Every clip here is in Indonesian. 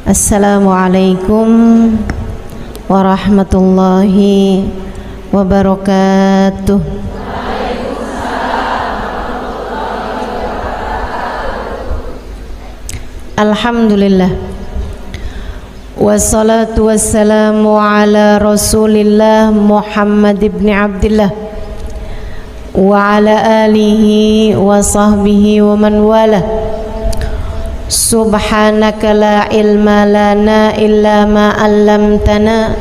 Assalamualaikum warahmatullahi wabarakatuh. Alhamdulillah, wassalatu wassalamu ala Rasulillah Muhammad ibn Abdillah wa ala alihi wa sahbihi wa man walah. Subhanaka la ilma lana illa ma 'allamtana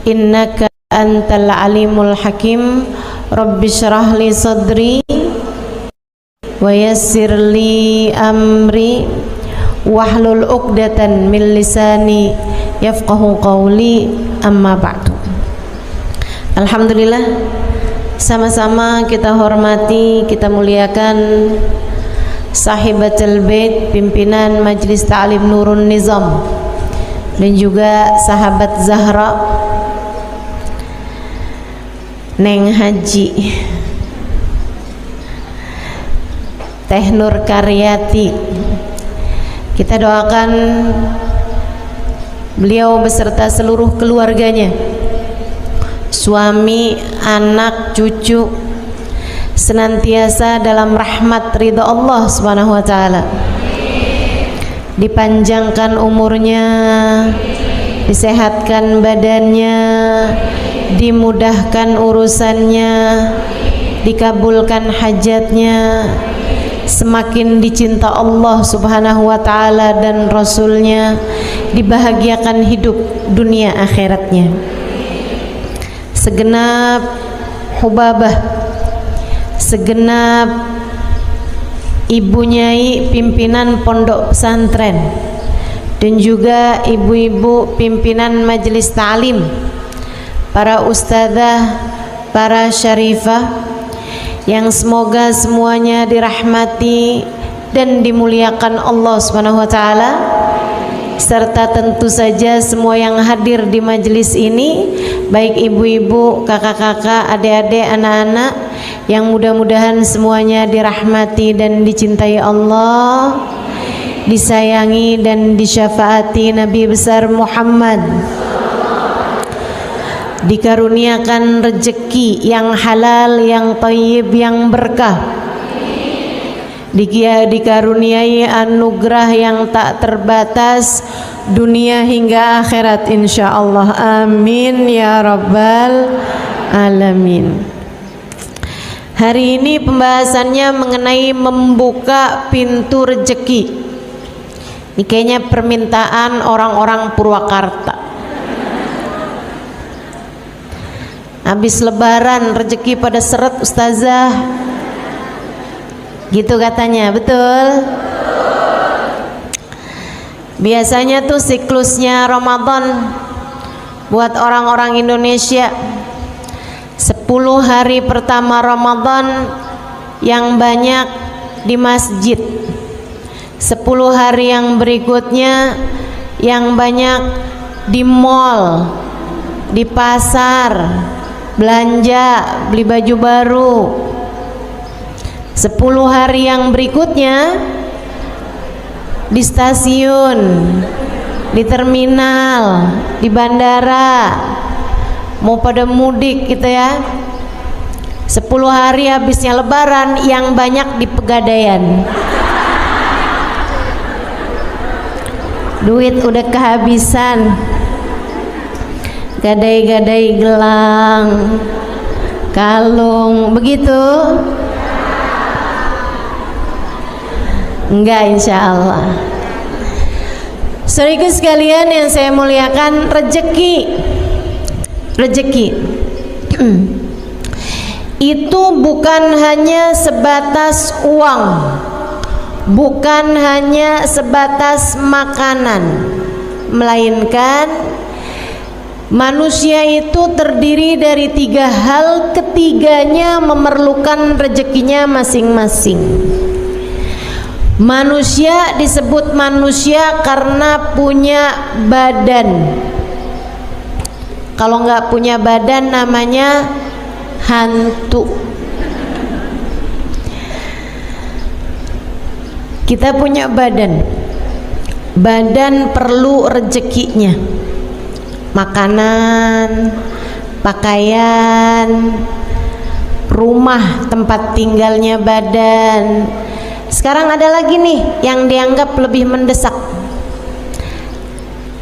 innaka antal alimul hakim. Rabbi shrah li sadri wa yassir li amri wahlul 'uqdatan min lisani yafqahu qawli, amma ba'du. Alhamdulillah, sama-sama kita hormati, kita muliakan Sahibatul Bait, pimpinan Majelis Ta'lim Nurun Nizam, dan juga sahabat Zahra Neng Haji Teh Nur Karyati. Kita doakan beliau beserta seluruh keluarganya, suami, anak, cucu, senantiasa dalam rahmat ridha Allah Subhanahu wa taala. Dipanjangkan umurnya, disehatkan badannya, dimudahkan urusannya, dikabulkan hajatnya, semakin dicinta Allah Subhanahu wa taala dan Rasulnya, dibahagiakan hidup dunia akhiratnya. Segenap hubabah, segenap ibu nyai pimpinan pondok pesantren, dan juga ibu-ibu pimpinan majelis ta'lim, para ustadzah, para syarifah, yang semoga semuanya dirahmati dan dimuliakan Allah Subhanahu wa taala, serta tentu saja semua yang hadir di majelis ini, baik ibu-ibu, kakak-kakak, adik-adik, anak-anak, yang mudah-mudahan semuanya dirahmati dan dicintai Allah, disayangi dan disyafaati Nabi besar Muhammad, dikaruniakan rezeki yang halal, yang thayyib, yang berkah, dikaruniai anugerah yang tak terbatas dunia hingga akhirat insyaallah. Amin ya rabbal alamin. Hari ini pembahasannya mengenai membuka pintu rezeki. Ini kayaknya permintaan orang-orang Purwakarta. Habis lebaran rezeki pada seret ustazah, gitu katanya, betul? Biasanya tuh siklusnya Ramadan buat orang-orang Indonesia, 10 hari pertama Ramadan yang banyak di masjid, 10 hari yang berikutnya yang banyak di mall, di pasar, belanja, beli baju baru. 10 hari yang berikutnya di stasiun, di terminal, di bandara, mau pada mudik gitu ya. 10 hari habisnya lebaran yang banyak di Pegadaian. Duit udah kehabisan, gadai-gadai gelang, kalung, begitu? Enggak, insya Allah. Saudaraku sekalian yang saya muliakan, rezeki itu bukan hanya sebatas uang, bukan hanya sebatas makanan, melainkan manusia itu terdiri dari 3 hal, ketiganya memerlukan rezekinya masing-masing. Manusia disebut manusia karena punya badan. Kalau nggak punya badan namanya hantu. Kita punya badan. badan perlu rezekinya, makanan, pakaian, rumah tempat tinggalnya badan. Sekarang ada lagi nih yang dianggap lebih mendesak,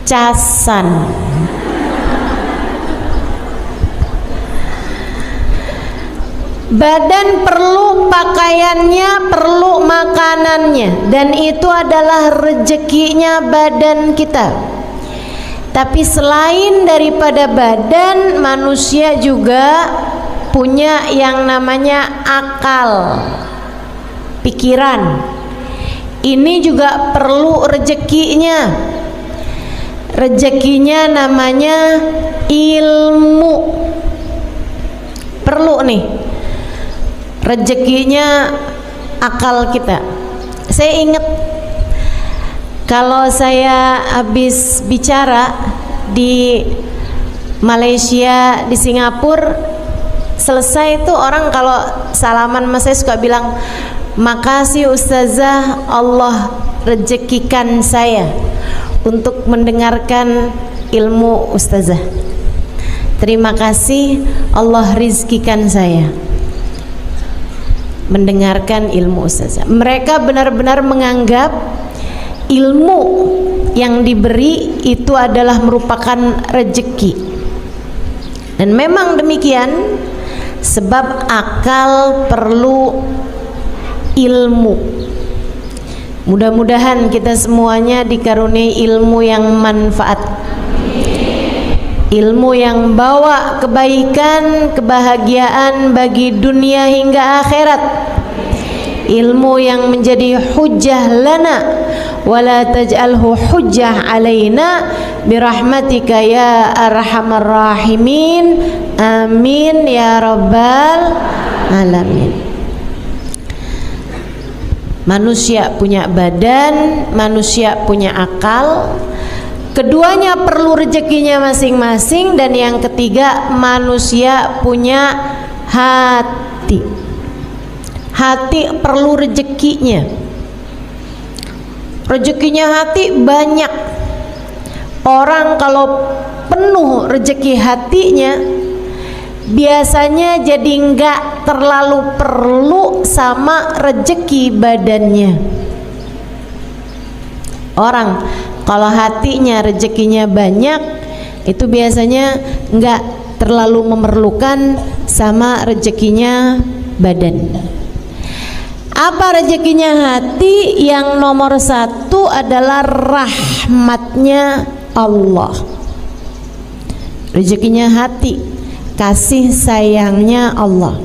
casan. Badan perlu pakaiannya, perlu makanannya, dan itu adalah rezekinya badan kita. Tapi selain daripada badan, manusia juga punya yang namanya akal, pikiran. Ini juga perlu rezekinya. Rezekinya namanya ilmu. Perlu nih rezekinya akal kita. Saya ingat kalau saya habis bicara di Malaysia, di Singapura, selesai itu orang kalau salaman sama saya suka bilang, makasih Ustazah, Allah rezekikan saya untuk mendengarkan ilmu Ustazah. Terima kasih, Allah rizkikan saya mendengarkan ilmu Ustazah. Mereka benar-benar menganggap ilmu yang diberi itu adalah merupakan rezeki. Dan memang demikian, sebab akal perlu ilmu. Mudah-mudahan kita semuanya dikaruniai ilmu yang manfaat, ilmu yang bawa kebaikan, kebahagiaan bagi dunia hingga akhirat, ilmu yang menjadi hujjah lana wala taj'alhu hujjah alaina birahmatika ya arhamar rahimin, amin ya rabbal alamin. Manusia punya badan, manusia punya akal, keduanya perlu rezekinya masing-masing. Dan yang ketiga, manusia punya hati. Hati perlu rezekinya. Rezekinya hati banyak. Orang kalau penuh rezeki hatinya, biasanya jadi enggak terlalu perlu sama rezeki badannya. Orang kalau hatinya rezekinya banyak, itu biasanya enggak terlalu memerlukan sama rezekinya badan. Apa rezekinya hati? Yang nomor satu adalah rahmatnya Allah. Rezekinya hati, kasih sayangnya Allah.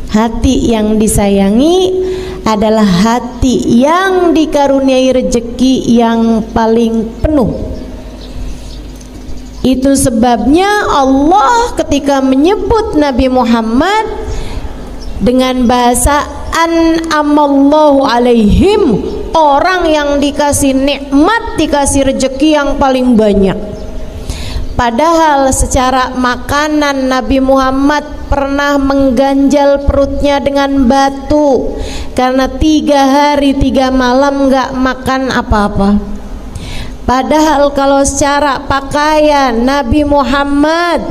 Hati yang disayangi adalah hati yang dikaruniai rezeki yang paling penuh. Itu sebabnya Allah ketika menyebut Nabi Muhammad dengan bahasa an'amallahu alaihim, orang yang dikasih nikmat, dikasih rezeki yang paling banyak. Padahal secara makanan Nabi Muhammad pernah mengganjal perutnya dengan batu karena 3 hari 3 malam gak makan apa-apa. Padahal kalau secara pakaian Nabi Muhammad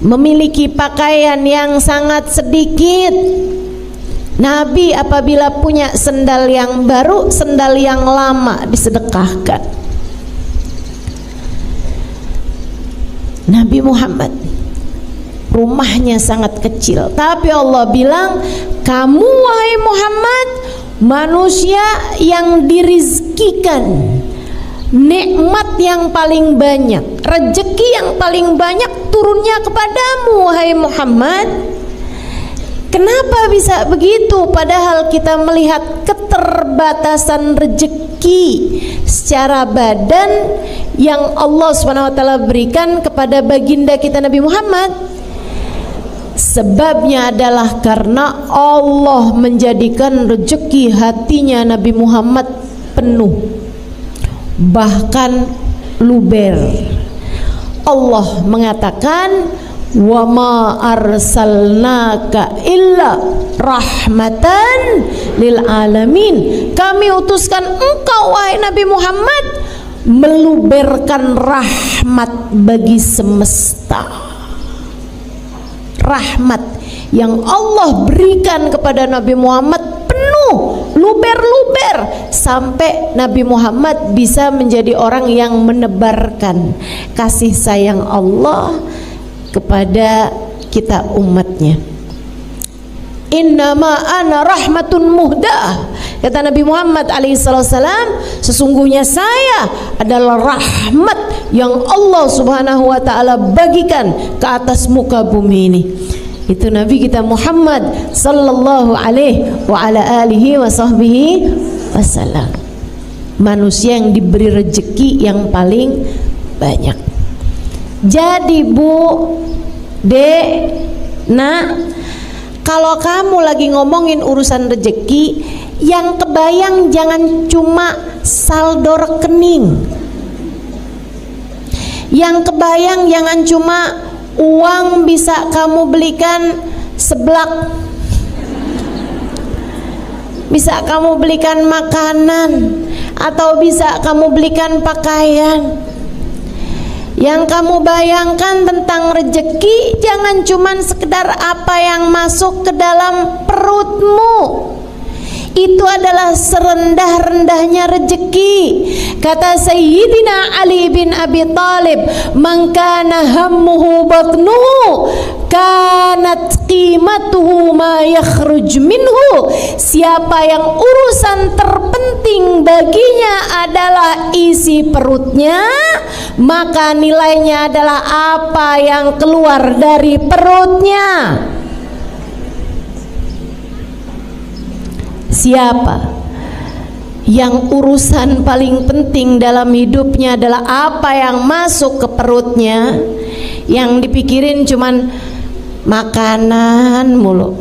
memiliki pakaian yang sangat sedikit. Nabi apabila punya sendal yang baru, sendal yang lama disedekahkan. Nabi Muhammad rumahnya sangat kecil, tapi Allah bilang, kamu wahai Muhammad manusia yang dirizkikan nikmat yang paling banyak, rezeki yang paling banyak turunnya kepadamu wahai Muhammad. Kenapa bisa begitu? Padahal kita melihat keterbatasan rezeki secara badan yang Allah SWT berikan kepada baginda kita Nabi Muhammad. Sebabnya adalah karena Allah menjadikan rezeki hatinya Nabi Muhammad penuh, bahkan luber. Allah mengatakan, wa ma arsalnaka illa rahmatan lil alamin. Kami utuskan engkau wahai Nabi Muhammad meluberkan rahmat bagi semesta. Rahmat yang Allah berikan kepada Nabi Muhammad penuh, luber-luber, sampai Nabi Muhammad bisa menjadi orang yang menebarkan kasih sayang Allah kepada kita umatnya. Innama ana rahmatun muhdah, kata Nabi Muhammad alaihissalam, sesungguhnya saya adalah rahmat yang Allah subhanahu wa ta'ala bagikan ke atas muka bumi ini. Itu Nabi kita Muhammad sallallahu alaihi wa ala alihi wa sahbihi wasallam, manusia yang diberi rezeki yang paling banyak. Jadi Bu, Dek, Nak, kalau kamu lagi ngomongin urusan rezeki, yang kebayang jangan cuma saldo rekening. Yang kebayang jangan cuma uang bisa kamu belikan seblak, bisa kamu belikan makanan, atau bisa kamu belikan pakaian. Yang kamu bayangkan tentang rezeki jangan cuman sekedar apa yang masuk ke dalam perutmu. Itu adalah serendah-rendahnya rezeki. Kata Sayyidina Ali bin Abi Thalib, "Man kana hammuhu batnuhu, kanat qimatuhu ma yakhruj minhu." Siapa yang urusan terpenting baginya adalah isi perutnya, maka nilainya adalah apa yang keluar dari perutnya. Siapa yang urusan paling penting dalam hidupnya adalah apa yang masuk ke perutnya, yang dipikirin cuman makanan mulu.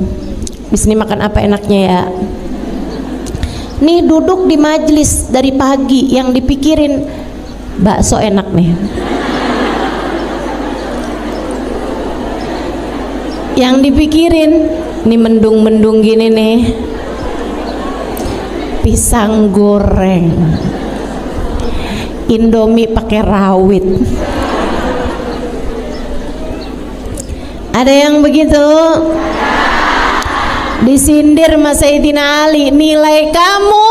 Bis ini makan apa enaknya ya? Nih duduk di majelis dari pagi, yang dipikirin bakso enak nih. Yang dipikirin nih mendung-mendung gini nih, pisang goreng, Indomie pakai rawit. Ada yang begitu? Disindir Mas Sayyidina Ali, nilai kamu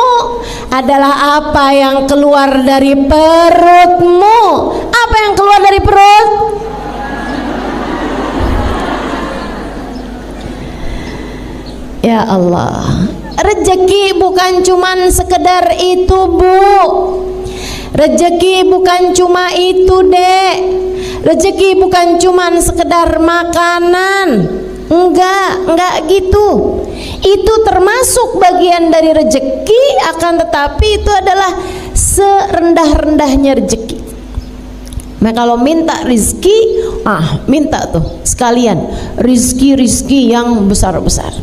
adalah apa yang keluar dari perutmu. Apa yang keluar dari perut? Ya Allah, rezeki bukan cuman sekedar itu Bu. Rezeki bukan cuma itu Dek. Rezeki bukan cuman sekedar makanan. Enggak gitu. Itu termasuk bagian dari rezeki, akan tetapi itu adalah serendah-rendahnya rezeki. Nah kalau minta rizki, minta tuh sekalian rizki yang besar-besar.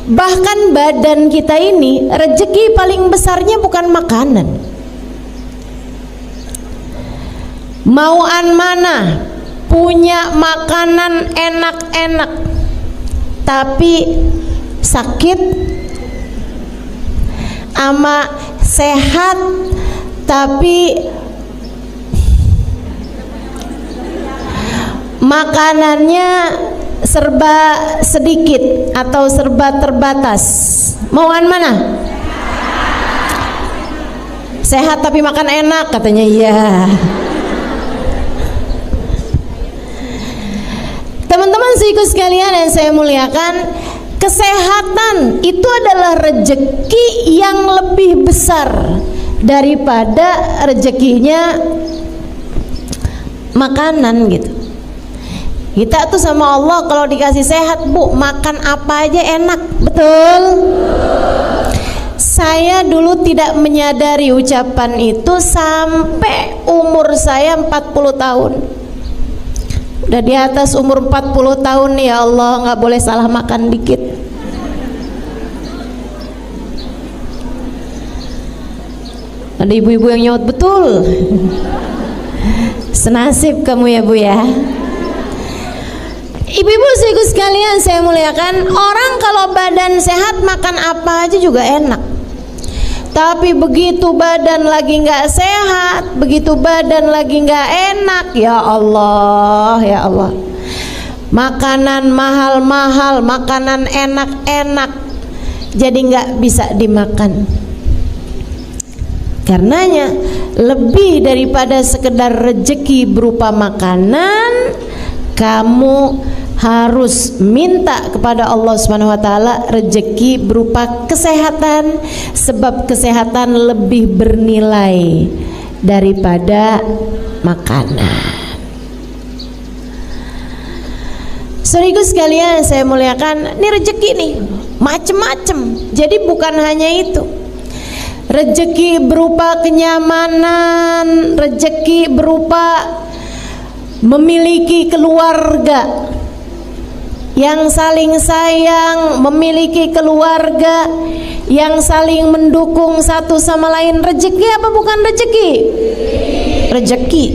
Bahkan badan kita ini rezeki paling besarnya bukan makanan. Mauan mana punya makanan enak-enak tapi sakit, ama sehat tapi makanannya serba sedikit atau serba terbatas. Mauan mana? Sehat tapi makan enak, katanya iya. Teman-teman seiku sekalian yang saya muliakan, kesehatan itu adalah rezeki yang lebih besar daripada rezekinya makanan gitu. Kita tuh sama Allah kalau dikasih sehat Bu, makan apa aja enak, betul? Saya dulu tidak menyadari ucapan itu sampai umur saya 40 tahun. Udah di atas umur 40 tahun ya Allah, nggak boleh salah makan dikit. Ada ibu-ibu yang nyaut betul. Senasib kamu ya Bu ya. Ibu-ibu sekalian saya muliakan, orang kalau badan sehat makan apa aja juga enak. Tapi begitu badan lagi nggak sehat, begitu badan lagi nggak enak, ya Allah, ya Allah. Makanan mahal-mahal, makanan enak-enak, jadi nggak bisa dimakan. Karenanya lebih daripada sekedar rezeki berupa makanan, kamu harus minta kepada Allah Subhanahu wa taala rezeki berupa kesehatan, sebab kesehatan lebih bernilai daripada makanan. Saudaraku sekalian saya muliakan, ini rezeki nih macem-macem. Jadi bukan hanya itu. Rezeki berupa kenyamanan, rezeki berupa memiliki keluarga yang saling sayang, memiliki keluarga yang saling mendukung satu sama lain. Rezeki apa bukan rezeki? Rezeki.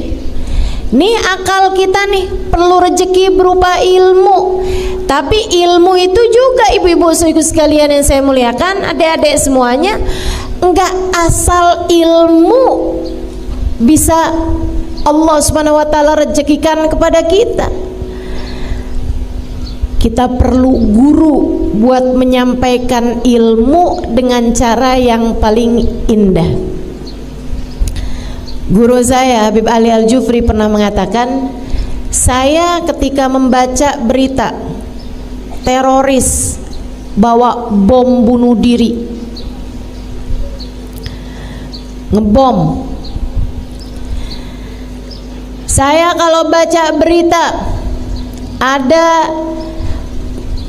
Nih akal kita nih perlu rezeki berupa ilmu. Tapi ilmu itu juga ibu-ibu sekalian yang saya muliakan, adik-adik semuanya, enggak asal ilmu bisa Allah Subhanahu wa taala rezekikan kepada kita. Kita perlu guru buat menyampaikan ilmu dengan cara yang paling indah. Guru saya Habib Ali Al-Jufri pernah mengatakan, saya ketika membaca berita teroris bawa bom bunuh diri, ngebom, saya kalau baca berita ada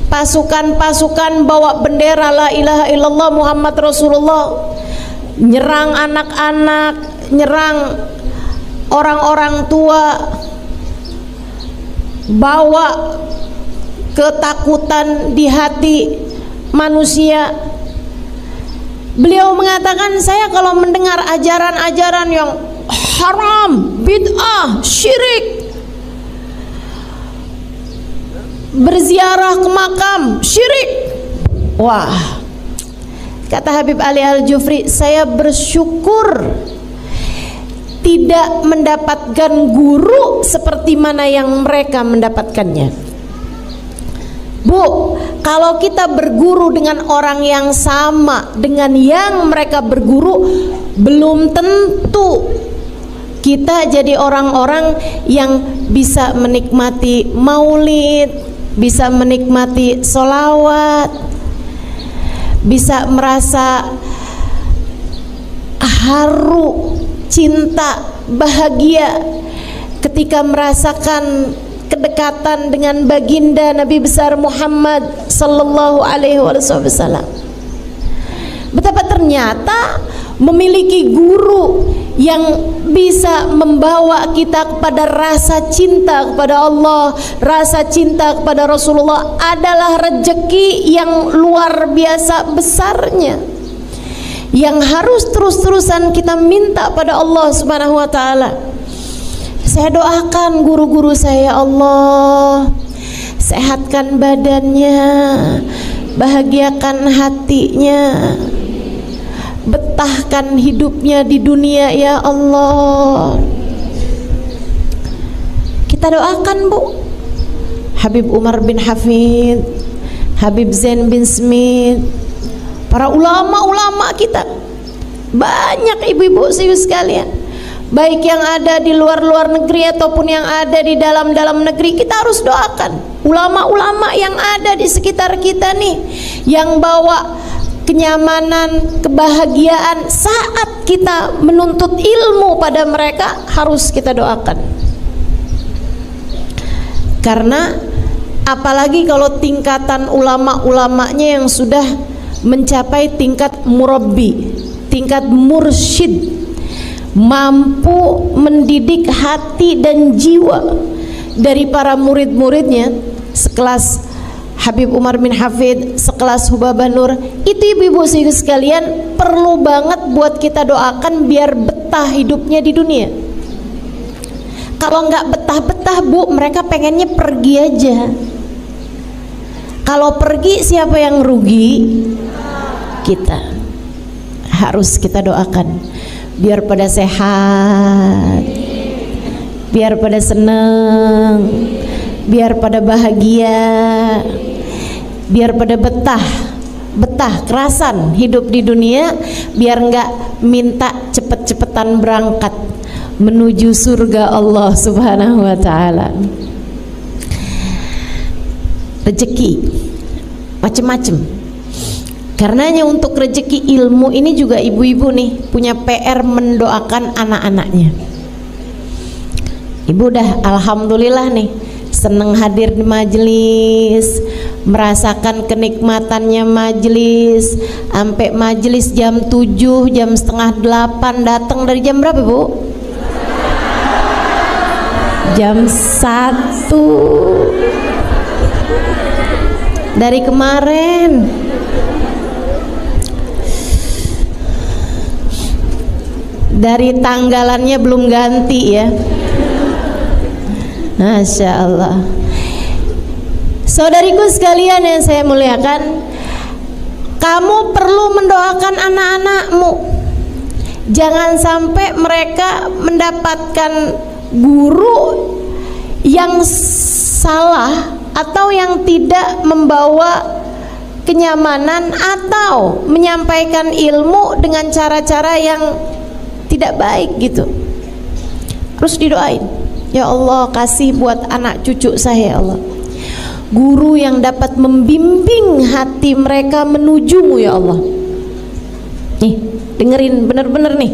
pasukan-pasukan bawa bendera la ilaha illallah Muhammad Rasulullah, nyerang anak-anak, nyerang orang-orang tua, bawa ketakutan di hati manusia. Beliau mengatakan, saya kalau mendengar ajaran-ajaran yang haram, bid'ah, syirik, berziarah ke makam, syirik, wah, kata Habib Ali Al-Jufri, saya bersyukur tidak mendapatkan guru seperti mana yang mereka mendapatkannya. Bu, kalau kita berguru dengan orang yang sama dengan yang mereka berguru, belum tentu kita jadi orang-orang yang bisa menikmati maulid, bisa menikmati sholawat, bisa merasa haru, cinta, bahagia ketika merasakan kedekatan dengan baginda Nabi besar Muhammad sallallahu alaihi wasallam. Betapa ternyata memiliki guru yang bisa membawa kita kepada rasa cinta kepada Allah, rasa cinta kepada Rasulullah adalah rezeki yang luar biasa besarnya, yang harus terus-terusan kita minta pada Allah Subhanahu wa taala. Saya doakan guru-guru saya, Allah sehatkan badannya, bahagiakan hatinya, betahkan hidupnya di dunia ya Allah. Kita doakan Bu, Habib Umar bin Hafid, Habib Zain bin Smith, para ulama-ulama kita, banyak ibu-ibu sekalian, baik yang ada di luar negeri ataupun yang ada di dalam negeri. Kita harus doakan ulama-ulama yang ada di sekitar kita nih, yang bawa kenyamanan, kebahagiaan saat kita menuntut ilmu pada mereka, harus kita doakan. Karena apalagi kalau tingkatan ulama-ulamanya yang sudah mencapai tingkat murabbi, tingkat mursyid, mampu mendidik hati dan jiwa dari para murid-muridnya, sekelas Habib Umar bin Hafid, sekelas Hubabah Nur. Itu ibu-ibu sekalian perlu banget buat kita doakan biar betah hidupnya di dunia. Kalau nggak betah-betah Bu, mereka pengennya pergi aja. Kalau pergi siapa yang rugi? Kita. Harus kita doakan biar pada sehat, biar pada senang, biar pada bahagia, biar pada betah kerasan hidup di dunia, biar enggak minta cepet-cepetan berangkat menuju surga Allah Subhanahu wa taala. Rezeki macem-macem. Karenanya untuk rezeki ilmu ini juga ibu-ibu nih punya PR mendoakan anak-anaknya. Ibu dah alhamdulillah nih seneng hadir di majelis, merasakan kenikmatannya majelis, sampai majelis jam 7, jam setengah 8, datang dari jam berapa Bu? Jam 1 dari kemarin. Dari tanggalannya belum ganti ya. Masya Allah. Saudariku sekalian yang saya muliakan, kamu perlu mendoakan anak-anakmu. Jangan sampai mereka mendapatkan guru yang salah atau yang tidak membawa kenyamanan atau menyampaikan ilmu dengan cara-cara yang tidak baik gitu. Terus didoain, ya Allah kasih buat anak cucu saya ya Allah guru yang dapat membimbing hati mereka menujumu ya Allah. Nih dengerin bener-bener nih,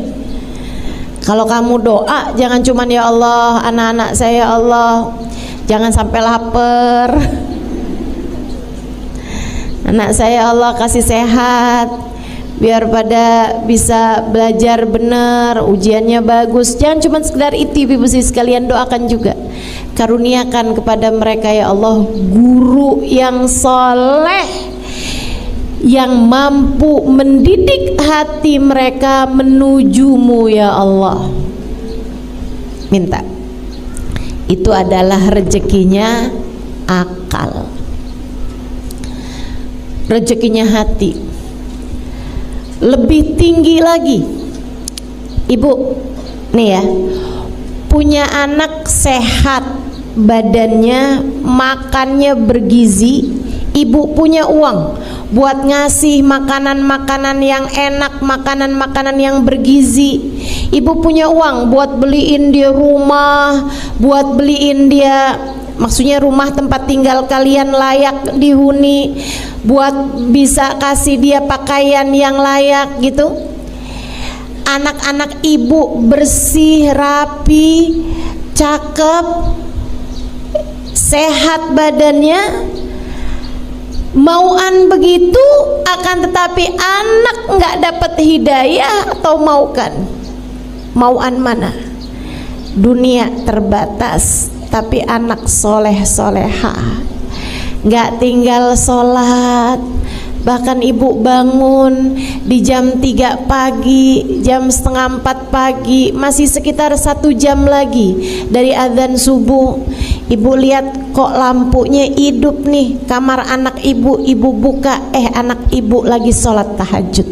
kalau kamu doa jangan cuman ya Allah anak-anak saya ya Allah jangan sampai lapar, anak saya ya Allah kasih sehat biar pada bisa belajar benar, ujiannya bagus. Jangan cuma sekedar itu ibu sekalian, doakan juga karuniakan kepada mereka ya Allah guru yang soleh, yang mampu mendidik hati mereka menujumu ya Allah. Minta itu adalah rezekinya akal, rezekinya hati. Lebih tinggi lagi ibu nih ya, punya anak sehat badannya, makannya bergizi, ibu punya uang buat ngasih makanan-makanan yang enak, makanan-makanan yang bergizi. Ibu punya uang buat beliin dia rumah, buat beliin dia, maksudnya rumah tempat tinggal kalian layak dihuni, buat bisa kasih dia pakaian yang layak gitu. Anak-anak ibu bersih, rapi, cakep, sehat badannya, mauan begitu, akan tetapi anak nggak dapat hidayah atau maukan. Mauan mana? Dunia terbatas, tapi anak soleh soleha nggak tinggal sholat. Bahkan ibu bangun di jam 3 pagi, jam setengah 4 pagi, masih sekitar 1 jam lagi dari azan subuh. Ibu lihat kok lampunya hidup nih kamar anak ibu, ibu buka, anak ibu lagi sholat tahajud,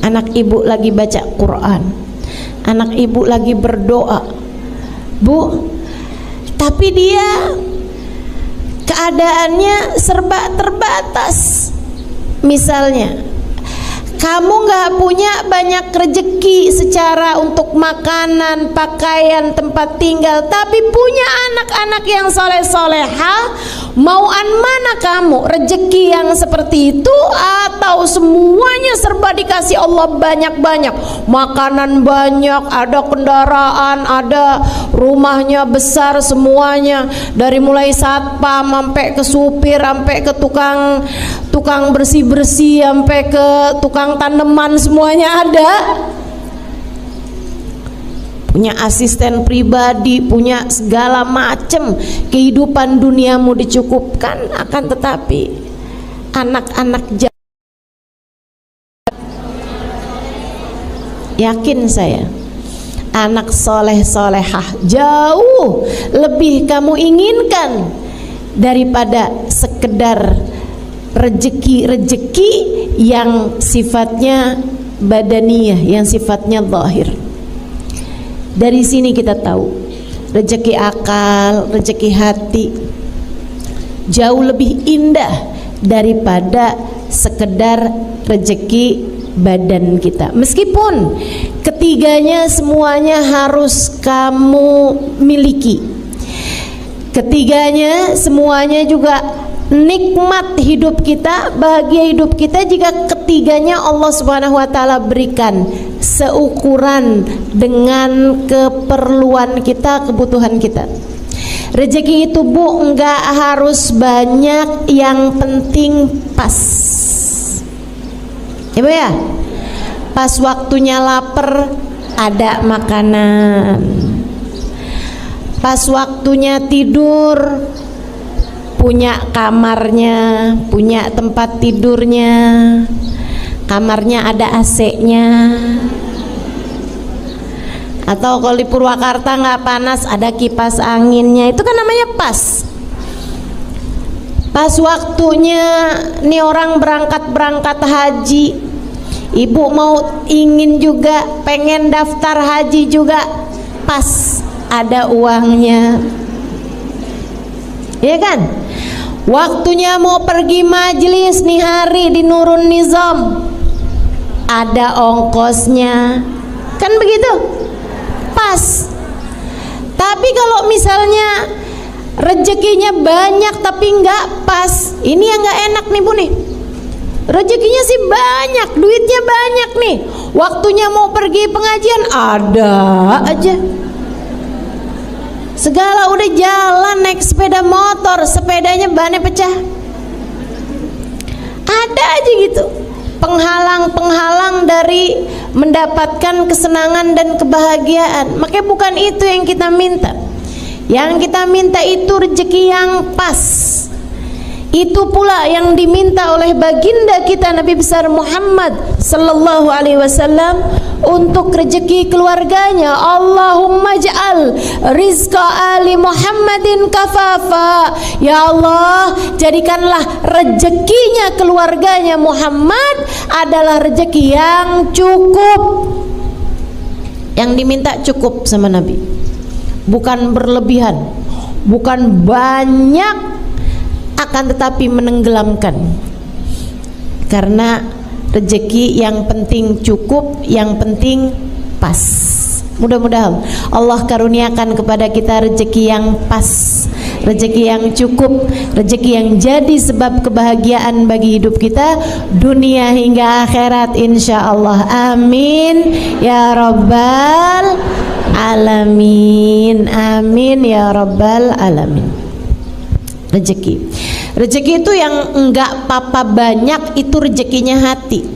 anak ibu lagi baca Quran, anak ibu lagi berdoa Bu. Tapi dia keadaannya serba terbatas. Misalnya kamu nggak punya banyak rezeki secara untuk makanan, pakaian, tempat tinggal, tapi punya anak-anak yang soleh-soleha, mauan mana kamu? Rezeki yang seperti itu atau semuanya serba dikasih Allah banyak-banyak, makanan banyak, ada kendaraan, ada rumahnya besar semuanya, dari mulai satpam sampai ke supir, sampai ke tukang bersih-bersih, sampai ke tukang tanaman, semuanya ada. Punya asisten pribadi, punya segala macam, kehidupan duniamu dicukupkan. Akan tetapi anak-anak yakin saya, anak soleh solehah jauh lebih kamu inginkan daripada sekedar rejeki yang sifatnya badaniyah, yang sifatnya zahir. Dari sini kita tahu rejeki akal, rejeki hati jauh lebih indah daripada sekedar rejeki badan kita. Meskipun ketiganya semuanya harus kamu miliki, ketiganya semuanya juga nikmat hidup kita, bahagia hidup kita jika ketiganya Allah Subhanahu wa taala berikan seukuran dengan keperluan kita, kebutuhan kita. Rezeki itu Bu enggak harus banyak, yang penting pas. Ya Bu ya? Pas waktunya lapar ada makanan. Pas waktunya tidur punya kamarnya, punya tempat tidurnya, kamarnya ada AC-nya. Atau kalau di Purwakarta nggak panas, ada kipas anginnya. Itu kan namanya pas. Pas waktunya nih orang berangkat haji, ibu mau ingin juga pengen daftar haji juga, pas ada uangnya, ya kan? Waktunya mau pergi majelis nih hari di Nurun Nizam, ada ongkosnya, kan begitu? Pas. Tapi kalau misalnya rezekinya banyak tapi nggak pas, ini yang nggak enak nih Bu nih. Rezekinya sih banyak, duitnya banyak nih, waktunya mau pergi pengajian ada aja. Segala udah jalan naik sepeda motor, sepedanya bannya pecah, ada aja gitu penghalang-penghalang dari mendapatkan kesenangan dan kebahagiaan. Makanya bukan itu yang kita minta. Yang kita minta itu rezeki yang pas. Itu pula yang diminta oleh baginda kita Nabi besar Muhammad sallallahu alaihi wasallam untuk rezeki keluarganya. Allahumma ja'al rizqa ali Muhammadin kafafa. Ya Allah, jadikanlah rezekinya keluarganya Muhammad adalah rezeki yang cukup. Yang diminta cukup sama Nabi, bukan berlebihan, bukan banyak, akan tetapi menenggelamkan. Karena rezeki yang penting cukup, yang penting pas. Mudah-mudahan Allah karuniakan kepada kita rezeki yang pas, rezeki yang cukup, rezeki yang jadi sebab kebahagiaan bagi hidup kita dunia hingga akhirat insyaallah. Amin ya rabbal alamin. Amin ya rabbal alamin. Rezeki itu yang enggak papa banyak, itu rezekinya hati.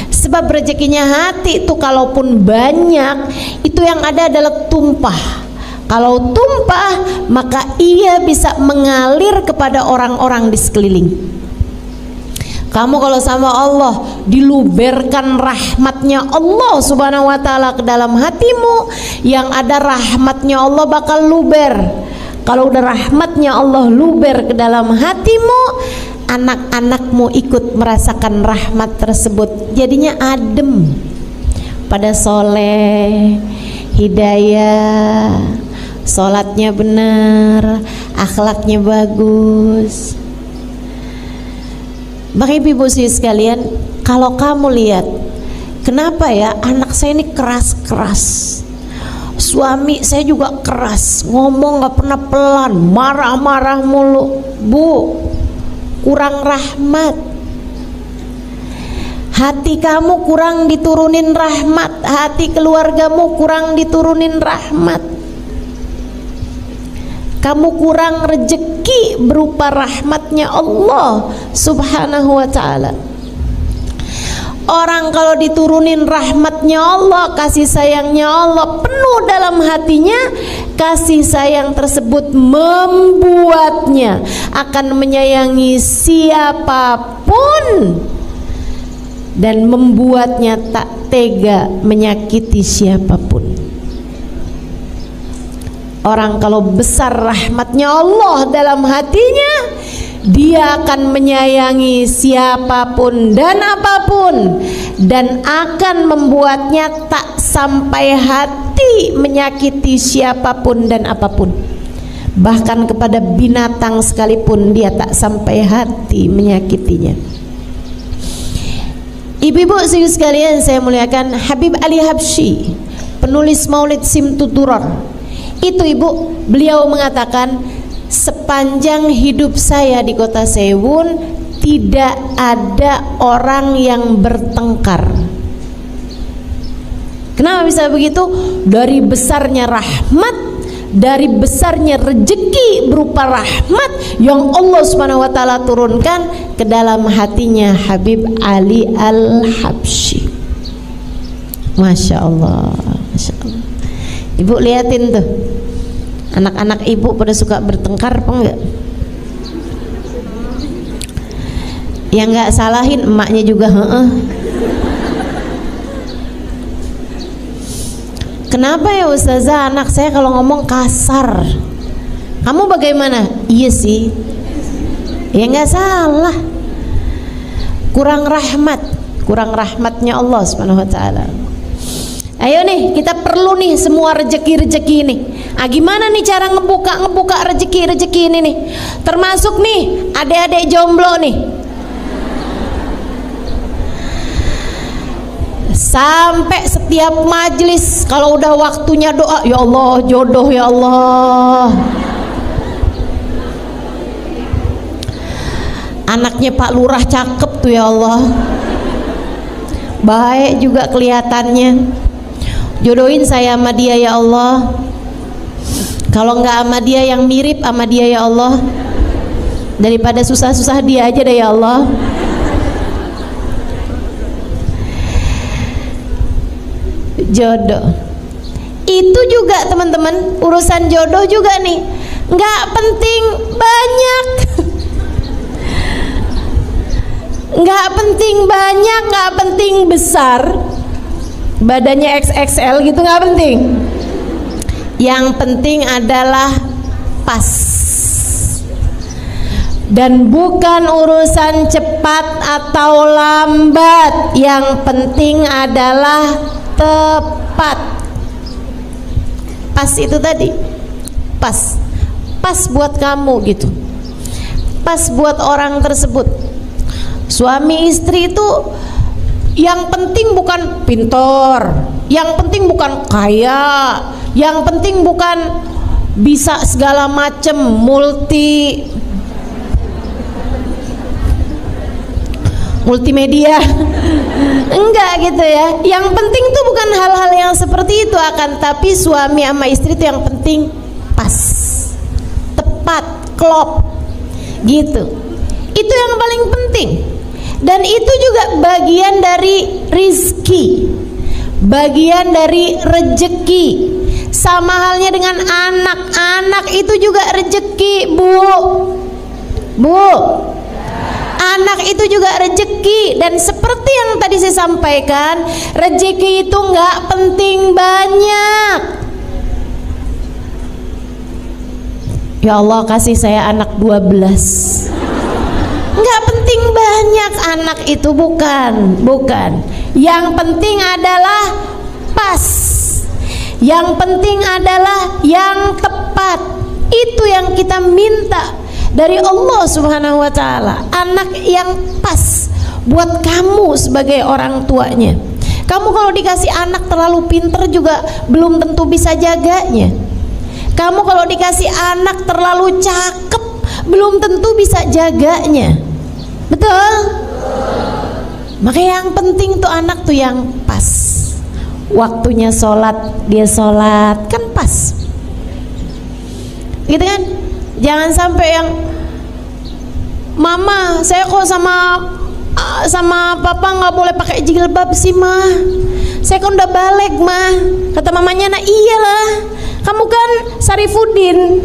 Sebab rezekinya hati itu kalaupun banyak, itu yang ada adalah tumpah. Kalau tumpah, maka ia bisa mengalir kepada orang-orang di sekeliling. Kamu kalau sama Allah diluberkan rahmatnya Allah Subhanahu wa taala ke dalam hatimu, yang ada rahmatnya Allah bakal luber. Kalau udah rahmatnya Allah luber ke dalam hatimu, anak-anakmu ikut merasakan rahmat tersebut, jadinya adem, pada soleh, hidayah, sholatnya benar, akhlaknya bagus. Bapak ibu sekalian, kalau kamu lihat, kenapa ya anak saya ini keras-keras, suami saya juga keras, ngomong gak pernah pelan, marah-marah mulu. Bu, kurang rahmat. Hati kamu kurang diturunin rahmat, hati keluargamu kurang diturunin rahmat. Kamu kurang rezeki berupa rahmatnya Allah Subhanahu wa ta'ala. Orang kalau diturunin rahmatnya Allah, kasih sayangnya Allah penuh dalam hatinya, kasih sayang tersebut membuatnya akan menyayangi siapapun dan membuatnya tak tega menyakiti siapapun. Orang kalau besar rahmatnya Allah dalam hatinya, dia akan menyayangi siapapun dan apapun, dan akan membuatnya tak sampai hati menyakiti siapapun dan apapun. Bahkan kepada binatang sekalipun dia tak sampai hati menyakitinya. Ibu-ibu sekalian saya muliakan, Habib Ali Habsyi, penulis Maulid Simtud Durar, itu ibu, beliau mengatakan, sepanjang hidup saya di kota Sewun tidak ada orang yang bertengkar. Kenapa bisa begitu? Dari besarnya rahmat, dari besarnya rezeki berupa rahmat yang Allah Subhanahu wa taala turunkan ke dalam hatinya Habib Ali Al-Habsyi. Masya Allah, Masya Allah. Ibu liatin tuh, anak-anak ibu pada suka bertengkar apa enggak? Yang enggak salahin emaknya juga heeh. Kenapa ya Ustazah, anak saya kalau ngomong kasar? Kamu bagaimana? Iya sih. Ya enggak salah. Kurang rahmat, kurang rahmatnya Allah Subhanahu wa taala. Ayo nih, kita perlu nih semua rezeki-rezeki ini. Gimana nih cara ngebuka rezeki-rezeki ini nih? Termasuk nih adik-adik jomblo nih. Sampai setiap majelis kalau udah waktunya doa, ya Allah jodoh ya Allah. Anaknya Pak Lurah cakep tuh ya Allah. Baik juga kelihatannya. Jodohin saya sama dia ya Allah. Kalau enggak sama dia yang mirip sama dia ya Allah. Daripada susah-susah dia aja deh ya Allah. Jodoh itu juga teman-teman, urusan jodoh juga nih, nggak penting banyak. Nggak penting banyak, nggak penting besar, badannya XXL gitu nggak penting. Yang penting adalah pas. Dan bukan urusan cepat atau lambat, yang penting adalah tepat. Pas itu tadi, pas buat kamu gitu, pas buat orang tersebut. Suami istri itu yang penting bukan pintar, yang penting bukan kaya, yang penting bukan bisa segala macem multimedia. Enggak gitu ya. Yang penting tuh bukan hal-hal yang seperti itu, akan tapi suami sama istri itu yang penting pas, tepat, klop gitu. Itu yang paling penting. Dan itu juga bagian dari rizki, bagian dari rejeki. Sama halnya dengan anak itu juga rejeki, Bu. Anak itu juga rejeki, dan seperti yang tadi saya sampaikan, rejeki itu nggak penting banyak. Ya Allah kasih saya anak 12. Nggak penting banyak anak itu, bukan. Yang penting adalah pas. Yang penting adalah yang tepat. Itu yang kita minta dari Allah Subhanahu wa taala, anak yang pas buat kamu sebagai orang tuanya. Kamu kalau dikasih anak terlalu pinter juga belum tentu bisa jaganya. Kamu kalau dikasih anak terlalu cakep belum tentu bisa jaganya. Betul? Maka yang penting tuh anak tuh yang pas. Waktunya sholat, dia sholat kan pas. Gitu kan? Jangan sampai yang mama saya kok sama papa nggak boleh pakai jilbab sih mah, saya kan udah balik mah. Kata mamanya, nah iyalah kamu kan Sarifuddin.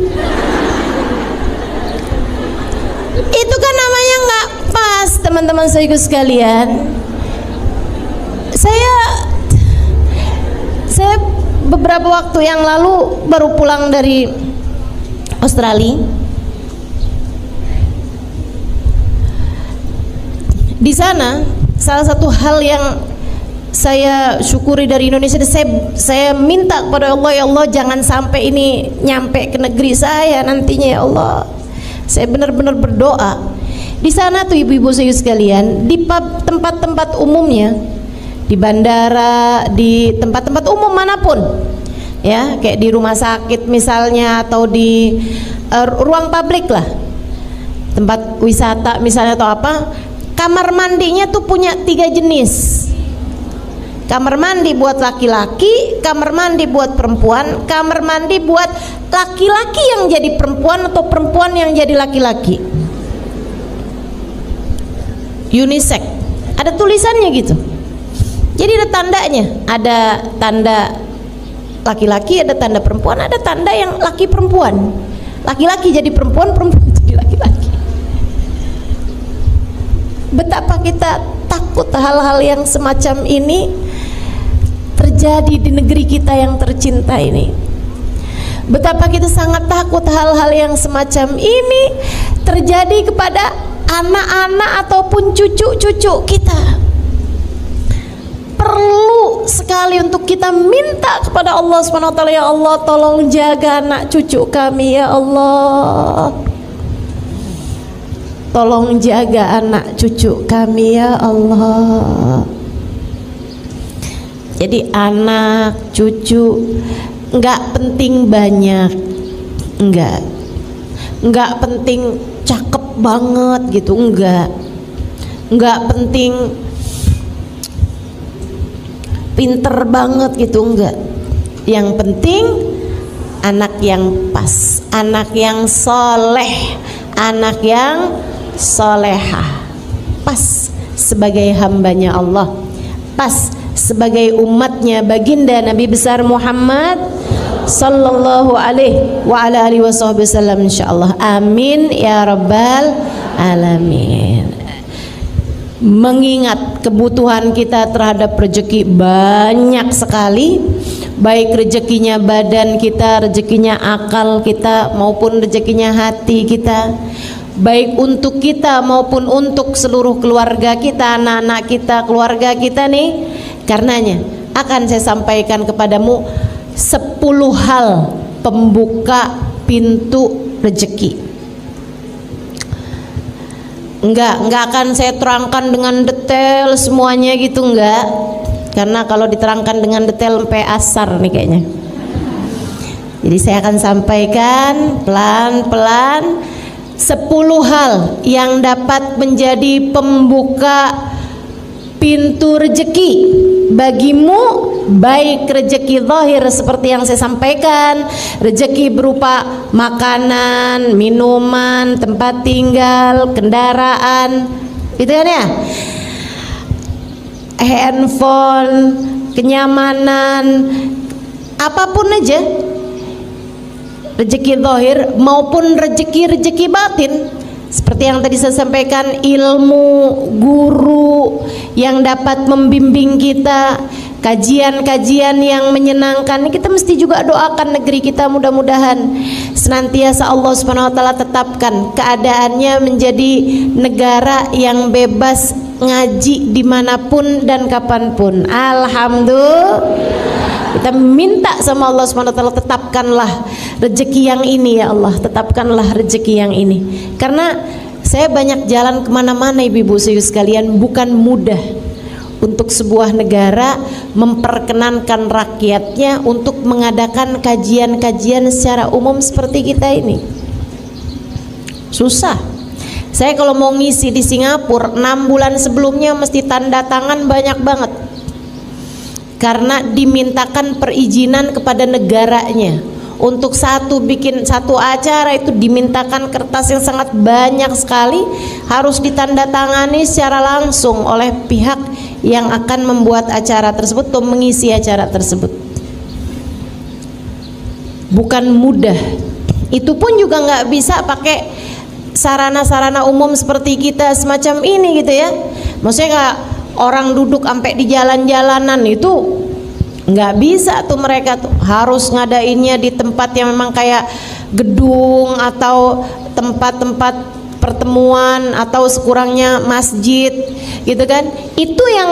Itu kan namanya nggak pas teman-teman saya sekalian. Saya beberapa waktu yang lalu baru pulang dari Australia. Di sana salah satu hal yang saya syukuri dari Indonesia, saya minta kepada Allah, ya Allah jangan sampai ini nyampe ke negeri saya nantinya ya Allah. Saya benar-benar berdoa. Di sana tuh ibu-ibu saya sekalian, di tempat-tempat umumnya, di bandara, di tempat-tempat umum manapun, ya kayak di rumah sakit misalnya, atau di ruang publik lah, tempat wisata misalnya atau apa, kamar mandinya tuh punya 3 jenis. Kamar mandi buat laki-laki, kamar mandi buat perempuan, kamar mandi buat laki-laki yang jadi perempuan atau perempuan yang jadi laki-laki. Unisex, ada tulisannya gitu. Jadi ada tandanya, ada tanda laki-laki, ada tanda perempuan, ada tanda yang laki perempuan. Laki-laki jadi perempuan, perempuan jadi laki-laki. Betapa kita takut hal-hal yang semacam ini terjadi di negeri kita yang tercinta ini. Betapa kita sangat takut hal-hal yang semacam ini terjadi kepada anak-anak ataupun cucu-cucu kita. Perlu sekali untuk kita minta kepada Allah SWT, ya Allah tolong jaga anak cucu kami ya Allah. Tolong jaga anak cucu kami ya Allah. Jadi anak, cucu nggak penting banyak, nggak penting cakep banget gitu, nggak penting pinter banget gitu, enggak. Yang penting anak yang pas, anak yang soleh, anak yang solehah, pas sebagai hambanya Allah, pas sebagai umatnya baginda Nabi besar Muhammad sallallahu alaihi wa ala alihi wasallam, insyaallah. Amin ya rabbal alamin. Mengingat kebutuhan kita terhadap rezeki banyak sekali, baik rezekinya badan kita, rezekinya akal kita, maupun rezekinya hati kita, baik untuk kita maupun untuk seluruh keluarga kita, anak-anak kita, keluarga kita nih. Karenanya akan saya sampaikan kepadamu 10 hal pembuka pintu rezeki. Enggak akan saya terangkan dengan detail semuanya gitu, enggak. Karena kalau diterangkan dengan detail sampai asar nih kayaknya. Jadi saya akan sampaikan pelan-pelan 10 hal yang dapat menjadi pembuka pintu rezeki bagimu, baik rezeki zahir seperti yang saya sampaikan, rezeki berupa makanan, minuman, tempat tinggal, kendaraan, gitu kan ya, handphone, kenyamanan, apapun aja, rezeki zahir maupun rezeki batin. Seperti yang tadi saya sampaikan, ilmu, guru yang dapat membimbing kita, kajian-kajian yang menyenangkan. Kita mesti juga doakan negeri kita, mudah-mudahan senantiasa Allah SWT tetapkan keadaannya menjadi negara yang bebas ngaji dimanapun dan kapanpun. Alhamdulillah. Kita minta sama Allah SWT, tetapkanlah rezeki yang ini ya Allah, tetapkanlah rezeki yang ini. Karena saya banyak jalan kemana-mana ibu-ibu saya sekalian, bukan mudah untuk sebuah negara memperkenankan rakyatnya untuk mengadakan kajian-kajian secara umum seperti kita ini. Susah. Saya kalau mau ngisi di Singapura 6 bulan sebelumnya mesti tanda tangan banyak banget, karena dimintakan perizinan kepada negaranya. Untuk bikin satu acara itu dimintakan kertas yang sangat banyak sekali, harus ditandatangani secara langsung oleh pihak yang akan membuat acara tersebut atau mengisi acara tersebut. Bukan mudah. Itu pun juga nggak bisa pakai sarana-sarana umum seperti kita semacam ini gitu ya. Maksudnya nggak orang duduk sampai di jalan-jalanan itu Nggak bisa tuh mereka tuh, harus ngadainnya di tempat yang memang kayak gedung atau tempat-tempat pertemuan atau sekurangnya masjid gitu kan. Itu yang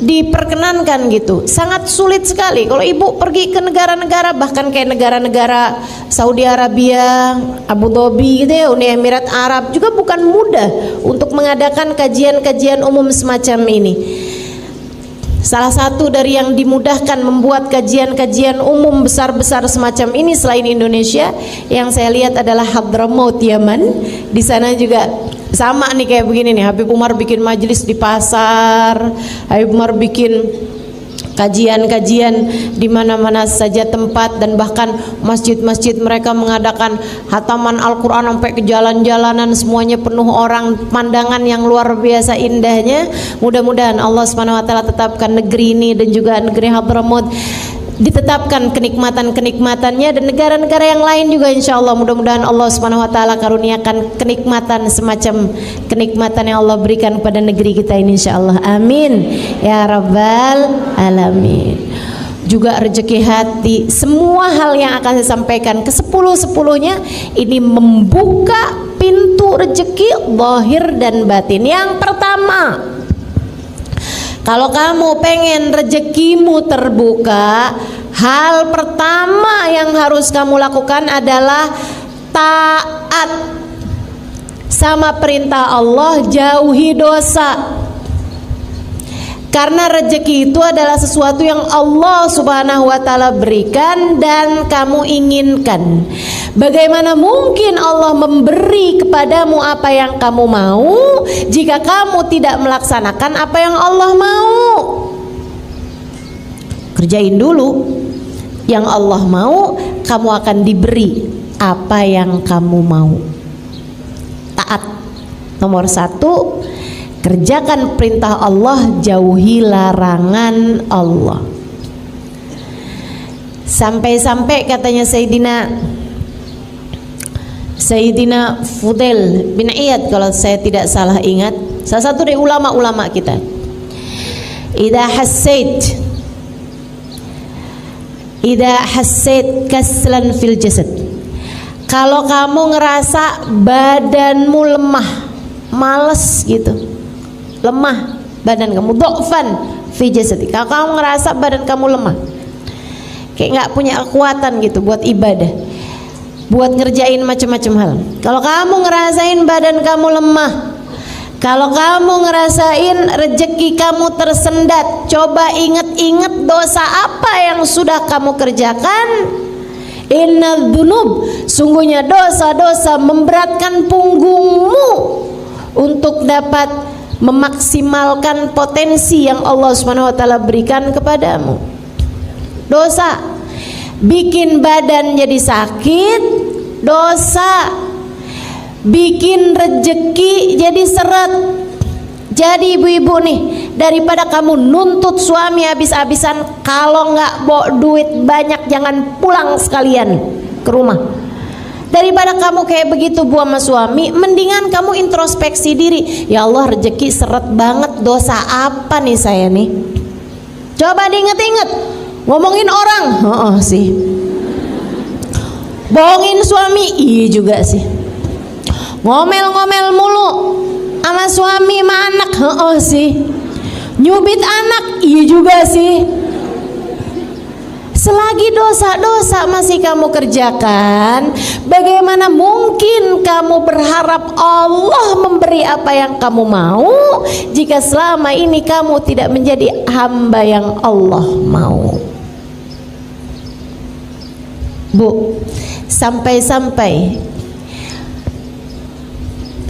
diperkenankan gitu. Sangat sulit sekali kalau ibu pergi ke negara-negara, bahkan kayak negara-negara Saudi Arabia, Abu Dhabi gitu ya, Uni Emirat Arab, juga bukan mudah untuk mengadakan kajian-kajian umum semacam ini. Salah satu dari yang dimudahkan membuat kajian-kajian umum besar-besar semacam ini selain Indonesia, yang saya lihat adalah Hadramaut, Yaman. Di sana juga sama nih kayak begini nih, Habib Umar bikin majelis di pasar, Habib Umar bikin kajian-kajian di mana-mana saja tempat, dan bahkan masjid-masjid mereka mengadakan hataman Al-Quran sampai ke jalan-jalanan, semuanya penuh orang, pandangan yang luar biasa indahnya. Mudah-mudahan Allah Subhanahu wa taala tetapkan negeri ini dan juga negeri Hadramaut ditetapkan kenikmatan-kenikmatannya, dan negara-negara yang lain juga insyaallah mudah-mudahan Allah Subhanahu wa taala karuniakan kenikmatan semacam kenikmatan yang Allah berikan pada negeri kita ini insyaallah. Amin ya rabbal alamin. Juga rezeki hati, semua hal yang akan saya sampaikan ke 10-10-nya ini membuka pintu rezeki zahir dan batin. Yang pertama, kalau kamu pengen rezekimu terbuka, hal pertama yang harus kamu lakukan adalah taat sama perintah Allah, jauhi dosa. Karena rezeki itu adalah sesuatu yang Allah Subhanahu wa taala berikan dan kamu inginkan. Bagaimana mungkin Allah memberi kepadamu apa yang kamu mau jika kamu tidak melaksanakan apa yang Allah mau? Kerjain dulu yang Allah mau, kamu akan diberi apa yang kamu mau. Taat nomor 1, kerjakan perintah Allah, jauhi larangan Allah. Sampai-sampai katanya Sayyidina Fudail bin Iyad, kalau saya tidak salah ingat, salah satu dari ulama-ulama kita, idza hassait kaslan fil jasad, kalau kamu ngerasa badanmu lemah, males gitu, lemah badan kamu, dhafan fi jasadi, kalau kamu ngerasa badan kamu lemah, kayak nggak punya kekuatan gitu buat ibadah, buat ngerjain macam-macam hal. Kalau kamu ngerasain badan kamu lemah, kalau kamu ngerasain rezeki kamu tersendat, coba ingat-ingat dosa apa yang sudah kamu kerjakan. Innal dzunub, sungguhnya dosa-dosa memberatkan punggungmu untuk dapat memaksimalkan potensi yang Allah Subhanahu wa taala berikan kepadamu. Dosa bikin badan jadi sakit, dosa bikin rezeki jadi seret. Jadi ibu-ibu nih, daripada kamu nuntut suami habis-habisan, kalau nggak bawa duit banyak jangan pulang sekalian ke rumah. Daripada kamu kayak begitu bu sama suami, mendingan kamu introspeksi diri. Ya Allah, rezeki seret banget, dosa apa nih saya nih? Coba diinget-inget. Ngomongin orang, sih. Bohongin suami, iya juga sih. Ngomel-ngomel mulu sama suami sama anak, sih. Nyubit anak, iya juga sih. Selagi dosa-dosa masih kamu kerjakan, bagaimana mungkin kamu berharap Allah memberi apa yang kamu mau jika selama ini kamu tidak menjadi hamba yang Allah mau? Bu, sampai-sampai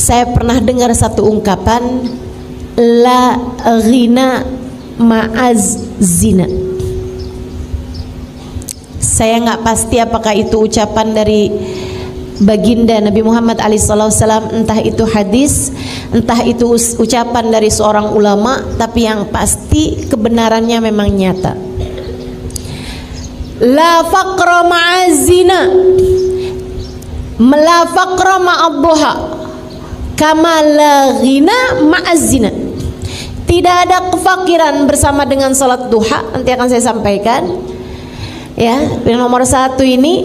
saya pernah dengar satu ungkapan, la ghina ma'az zina. Saya nggak pasti apakah itu ucapan dari baginda Nabi Muhammad SAW, entah itu hadis, entah itu ucapan dari seorang ulama, tapi yang pasti kebenarannya memang nyata. La faqra ma'azina, la faqra ma'adduha, kama la ghina ma'azina. Tidak ada kefakiran bersama dengan salat duha. Nanti akan saya sampaikan. Ya, yang nomor 1 ini,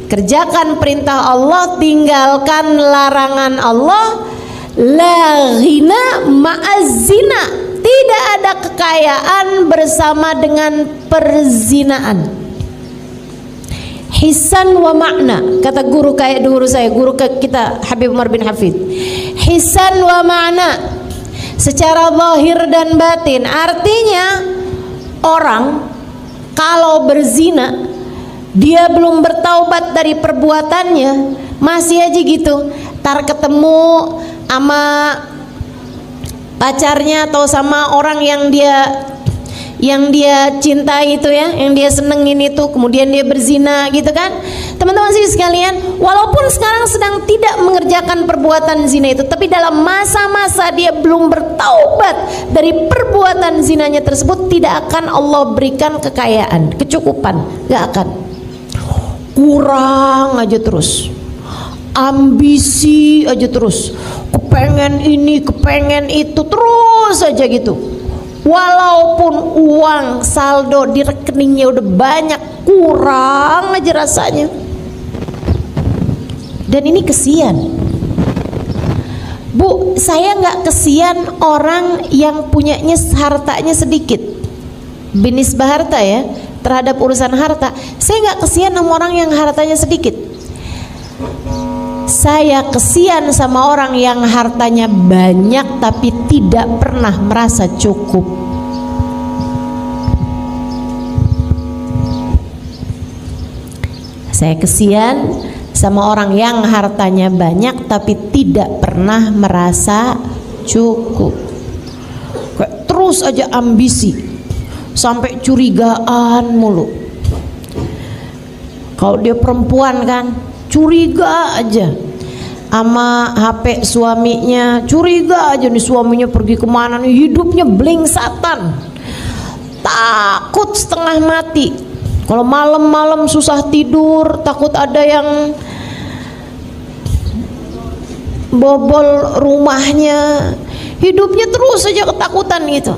kerjakan perintah Allah, tinggalkan larangan Allah. La ghina ma'az-zina, tidak ada kekayaan bersama dengan perzinaan. Hisan wa makna, kata guru saya, guru kita Habib Umar bin Hafid. Hisan wa makna, secara zahir dan batin. Artinya orang kalau berzina, dia belum bertaubat dari perbuatannya, masih aja gitu. Tar ketemu sama pacarnya atau sama orang yang dia cintai itu ya, yang dia senengin itu, kemudian dia berzina gitu kan. Teman-teman sih sekalian, walaupun sekarang sedang tidak mengerjakan perbuatan zina itu, tapi dalam masa-masa dia belum bertaubat dari perbuatan zinanya tersebut, tidak akan Allah berikan kekayaan, kecukupan, gak akan. Kurang aja terus, ambisi aja terus, kepengen ini, kepengen itu, terus aja gitu. Walaupun uang saldo di rekeningnya udah banyak, kurang aja rasanya. Dan ini kesian. Bu, saya nggak kesian orang yang punyanya hartanya sedikit, binisbah harta ya, terhadap urusan harta. Saya nggak kesian sama orang yang hartanya sedikit. Saya kesian sama orang yang hartanya banyak tapi tidak pernah merasa cukup. Saya kesian sama orang yang hartanya banyak tapi tidak pernah merasa cukup. Kayak terus aja ambisi, sampai curigaan mulu. Kalau dia perempuan kan, curiga aja sama HP suaminya, curiga aja nih suaminya pergi kemana nih, hidupnya blingsatan, takut setengah mati. Kalau malam-malam susah tidur, takut ada yang bobol rumahnya, hidupnya terus aja ketakutan gitu.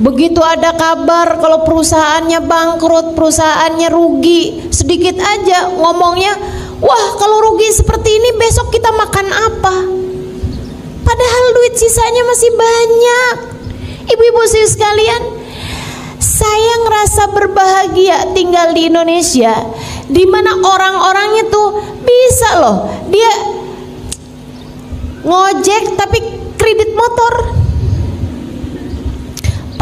Begitu ada kabar kalau perusahaannya bangkrut, perusahaannya rugi, sedikit aja ngomongnya, wah kalau rugi seperti ini besok kita makan apa? Padahal duit sisanya masih banyak. Ibu-ibu sekalian, saya ngerasa berbahagia tinggal di Indonesia, di mana orang-orangnya tuh bisa loh, dia ngojek tapi kredit motor.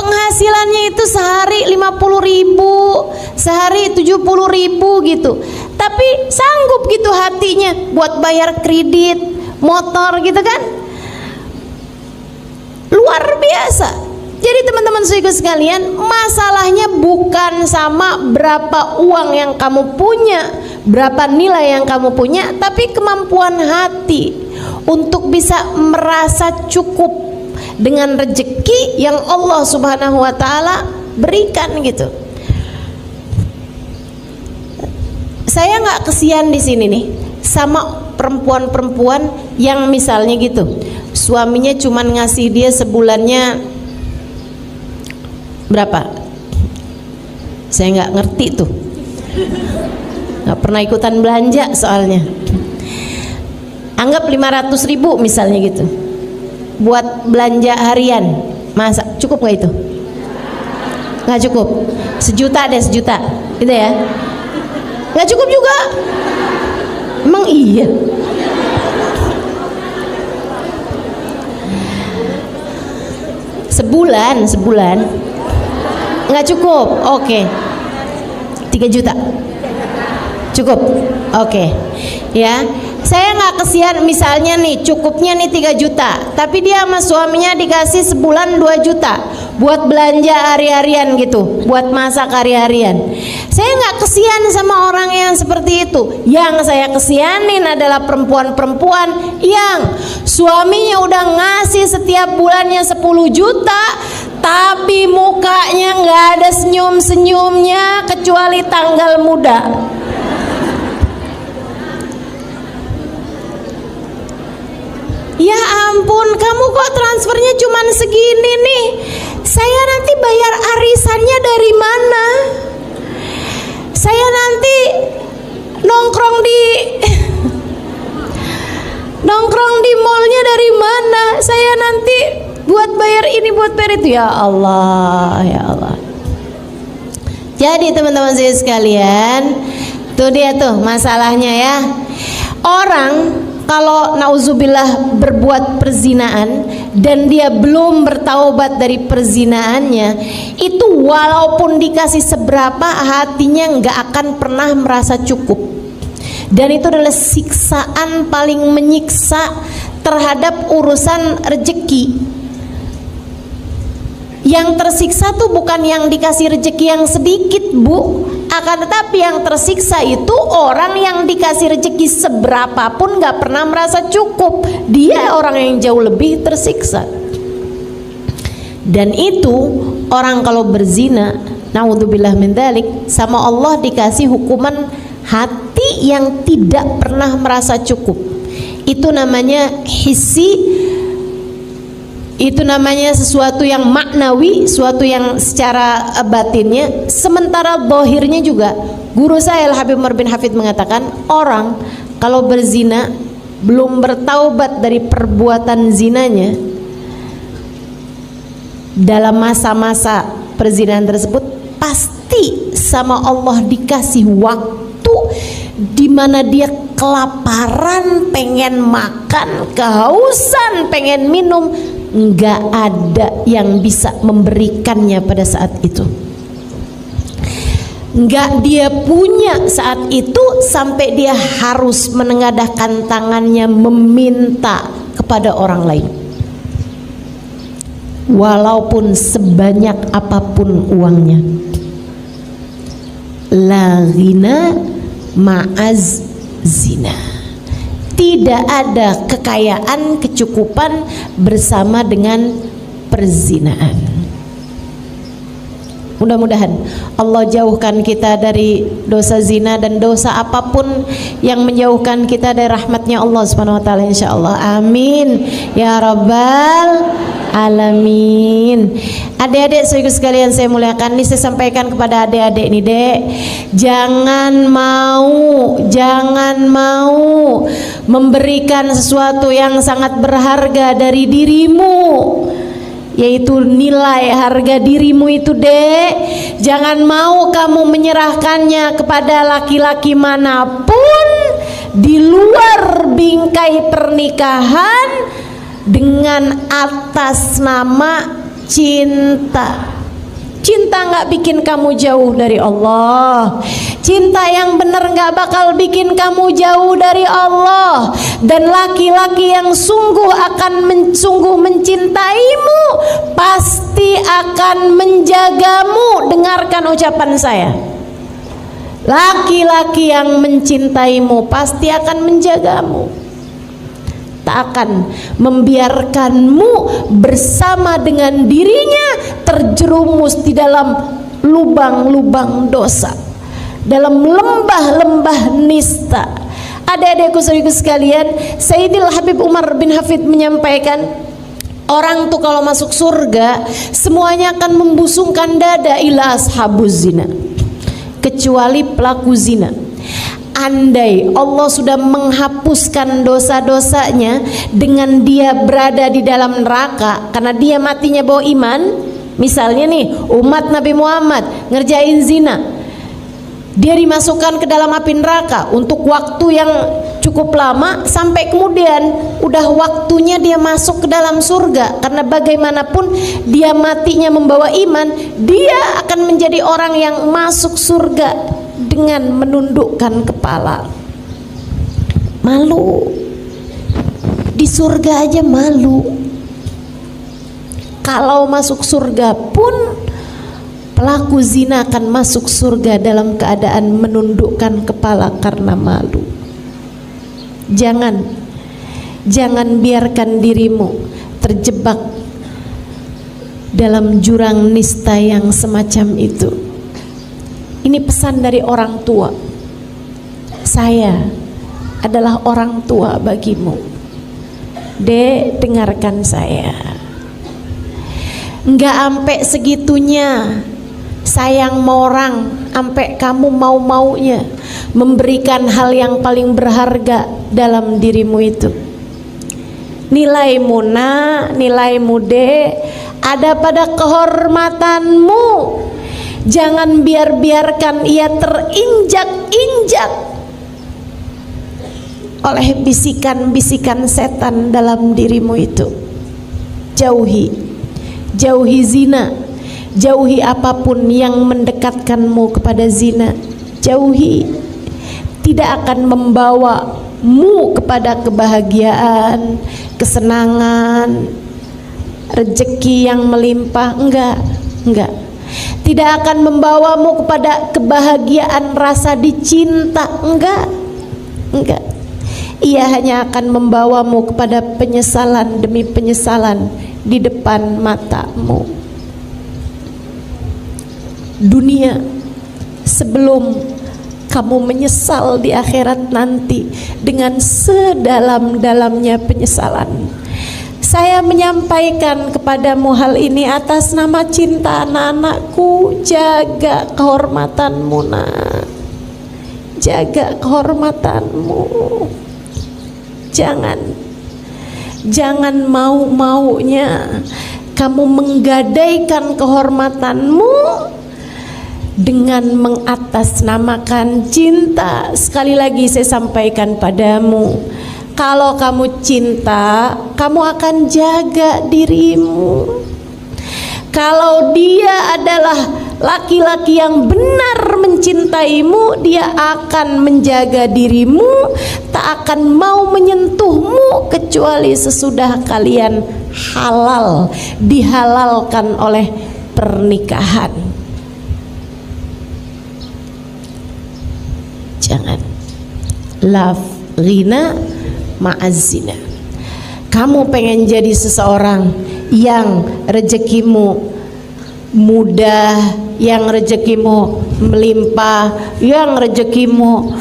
Penghasilannya itu sehari 50.000, sehari 70.000 gitu. Tapi sanggup gitu hatinya buat bayar kredit motor gitu kan. Luar biasa. Jadi teman-teman sekalian, masalahnya bukan sama berapa uang yang kamu punya, berapa nilai yang kamu punya, tapi kemampuan hati untuk bisa merasa cukup dengan rezeki yang Allah Subhanahu wa taala berikan gitu. Saya nggak kesian di sini nih sama perempuan-perempuan yang misalnya gitu, suaminya cuman ngasih dia sebulannya berapa? Saya nggak ngerti tuh, nggak pernah ikutan belanja soalnya. Anggap 500.000 misalnya gitu, buat belanja harian, masa cukup nggak itu? Nggak cukup. 1 juta deh, 1 juta gitu ya, nggak cukup juga. Emang iya? Sebulan nggak cukup. Oke, 3 juta cukup. Oke, ya. Saya nggak kesian misalnya nih cukupnya nih 3 juta, tapi dia sama suaminya dikasih sebulan 2 juta buat belanja hari-harian gitu, buat masak hari-harian. Saya nggak kesian sama orang yang seperti itu. Yang saya kesianin adalah perempuan-perempuan yang suaminya udah ngasih setiap bulannya 10 juta, tapi mukanya nggak ada senyum-senyumnya kecuali tanggal muda. Ya ampun, kamu kamu kok transfernya cuman segini nih? Saya nanti bayar arisannya dari mana? Saya nanti nongkrong di mallnya dari mana? Saya nanti buat bayar ini, buat bayar itu. Ya Allah, ya Allah. Jadi teman-teman saya sekalian, tuh dia tuh masalahnya ya. Orang kalau nauzubillah berbuat perzinaan dan dia belum bertaubat dari perzinaannya, itu walaupun dikasih seberapa, hatinya nggak akan pernah merasa cukup. Dan itu adalah siksaan paling menyiksa terhadap urusan rezeki. Yang tersiksa tuh bukan yang dikasih rezeki yang sedikit, Bu, akan tetapi yang tersiksa itu orang yang dikasih rezeki seberapapun gak pernah merasa cukup. Dia orang yang jauh lebih tersiksa. Dan itu orang kalau berzina, naudzubillah min dzalik, sama Allah dikasih hukuman hati yang tidak pernah merasa cukup. Itu namanya hissi. Itu namanya sesuatu yang maknawi, sesuatu yang secara batinnya. Sementara zahirnya juga, guru saya Al-Habib Umar bin Hafid mengatakan, orang kalau berzina belum bertaubat dari perbuatan zinanya, dalam masa-masa perzinahan tersebut pasti sama Allah dikasih waktu di mana dia kelaparan, pengen makan, kehausan, pengen minum. Nggak ada yang bisa memberikannya pada saat itu. Nggak dia punya saat itu sampai dia harus menengadahkan tangannya meminta kepada orang lain, walaupun sebanyak apapun uangnya. La ghina ma'az zina. Tidak ada kekayaan, kecukupan bersama dengan perzinaan. Mudah-mudahan Allah jauhkan kita dari dosa zina dan dosa apapun yang menjauhkan kita dari rahmatnya Allah Subhanahu wa taala, insyaallah. Amin ya rabbal alamin. Adik-adik sekalian saya muliakan, ini saya sampaikan kepada adik-adik nih, Dek. Jangan mau memberikan sesuatu yang sangat berharga dari dirimu, yaitu nilai harga dirimu itu, Dek. Jangan mau kamu menyerahkannya kepada laki-laki manapun di luar bingkai pernikahan dengan atas nama cinta. Cinta nggak bikin kamu jauh dari Allah. Cinta yang benar nggak bakal bikin kamu jauh dari Allah. Dan laki-laki yang sungguh mencintaimu pasti akan menjagamu. Dengarkan ucapan saya. Laki-laki yang mencintaimu pasti akan menjagamu. Tak akan membiarkanmu bersama dengan dirinya terjerumus di dalam lubang-lubang dosa, dalam lembah-lembah nista. Adik-adikku saudaraku sekalian, Sayyidil Habib Umar bin Hafid menyampaikan, orang tuh kalau masuk surga semuanya akan membusungkan dada ila ashabuz zina, kecuali pelaku zina. Andai Allah sudah menghapuskan dosa-dosanya dengan dia berada di dalam neraka karena dia matinya bawa iman, misalnya nih umat Nabi Muhammad ngerjain zina, dia dimasukkan ke dalam api neraka untuk waktu yang cukup lama sampai kemudian udah waktunya dia masuk ke dalam surga, karena bagaimanapun dia matinya membawa iman, dia akan menjadi orang yang masuk surga dengan menundukkan kepala. Malu di surga aja malu. Kalau masuk surga pun pelaku zina akan masuk surga dalam keadaan menundukkan kepala karena malu. Jangan biarkan dirimu terjebak dalam jurang nista yang semacam itu. Ini pesan dari orang tua. Saya adalah orang tua bagimu. Dek, dengarkan saya. Nggak ampe segitunya sayang sama orang, ampe kamu mau-maunya memberikan hal yang paling berharga dalam dirimu itu. Nilaimu nak, nilaimu dek, ada pada kehormatanmu. Jangan biarkan ia terinjak-injak oleh bisikan-bisikan setan dalam dirimu itu. Jauhi zina, jauhi apapun yang mendekatkanmu kepada zina. Jauhi, tidak akan membawamu kepada kebahagiaan, kesenangan, rezeki yang melimpah. Enggak. Tidak akan membawamu kepada kebahagiaan rasa dicinta. Enggak. Ia hanya akan membawamu kepada penyesalan demi penyesalan di depan matamu. Dunia, sebelum kamu menyesal di akhirat nanti dengan sedalam-dalamnya penyesalan, saya menyampaikan kepadamu hal ini atas nama cinta anak-anakku. Jaga kehormatanmu nak, jaga kehormatanmu. Jangan mau-maunya kamu menggadaikan kehormatanmu dengan mengatasnamakan cinta. Sekali lagi saya sampaikan padamu, kalau kamu cinta, kamu akan jaga dirimu. Kalau dia adalah laki-laki yang benar mencintaimu, dia akan menjaga dirimu, tak akan mau menyentuhmu kecuali sesudah kalian halal, dihalalkan oleh pernikahan. Jangan love ghina ma'azina. Kamu pengen jadi seseorang yang rezekimu mudah, yang rezekimu melimpah, yang rezekimu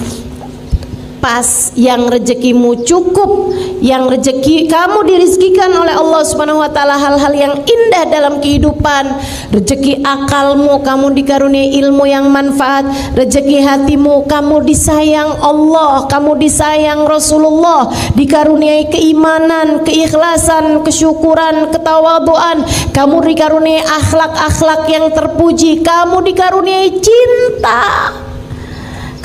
pas, yang rezekimu cukup, yang rezeki kamu dirizkikan oleh Allah Subhanahu wa taala hal-hal yang indah dalam kehidupan. Rezeki akalmu, kamu dikaruniai ilmu yang manfaat. Rezeki hatimu, kamu disayang Allah, kamu disayang Rasulullah, dikaruniai keimanan, keikhlasan, kesyukuran, ketawaduan. Kamu dikaruniai akhlak-akhlak yang terpuji, kamu dikaruniai cinta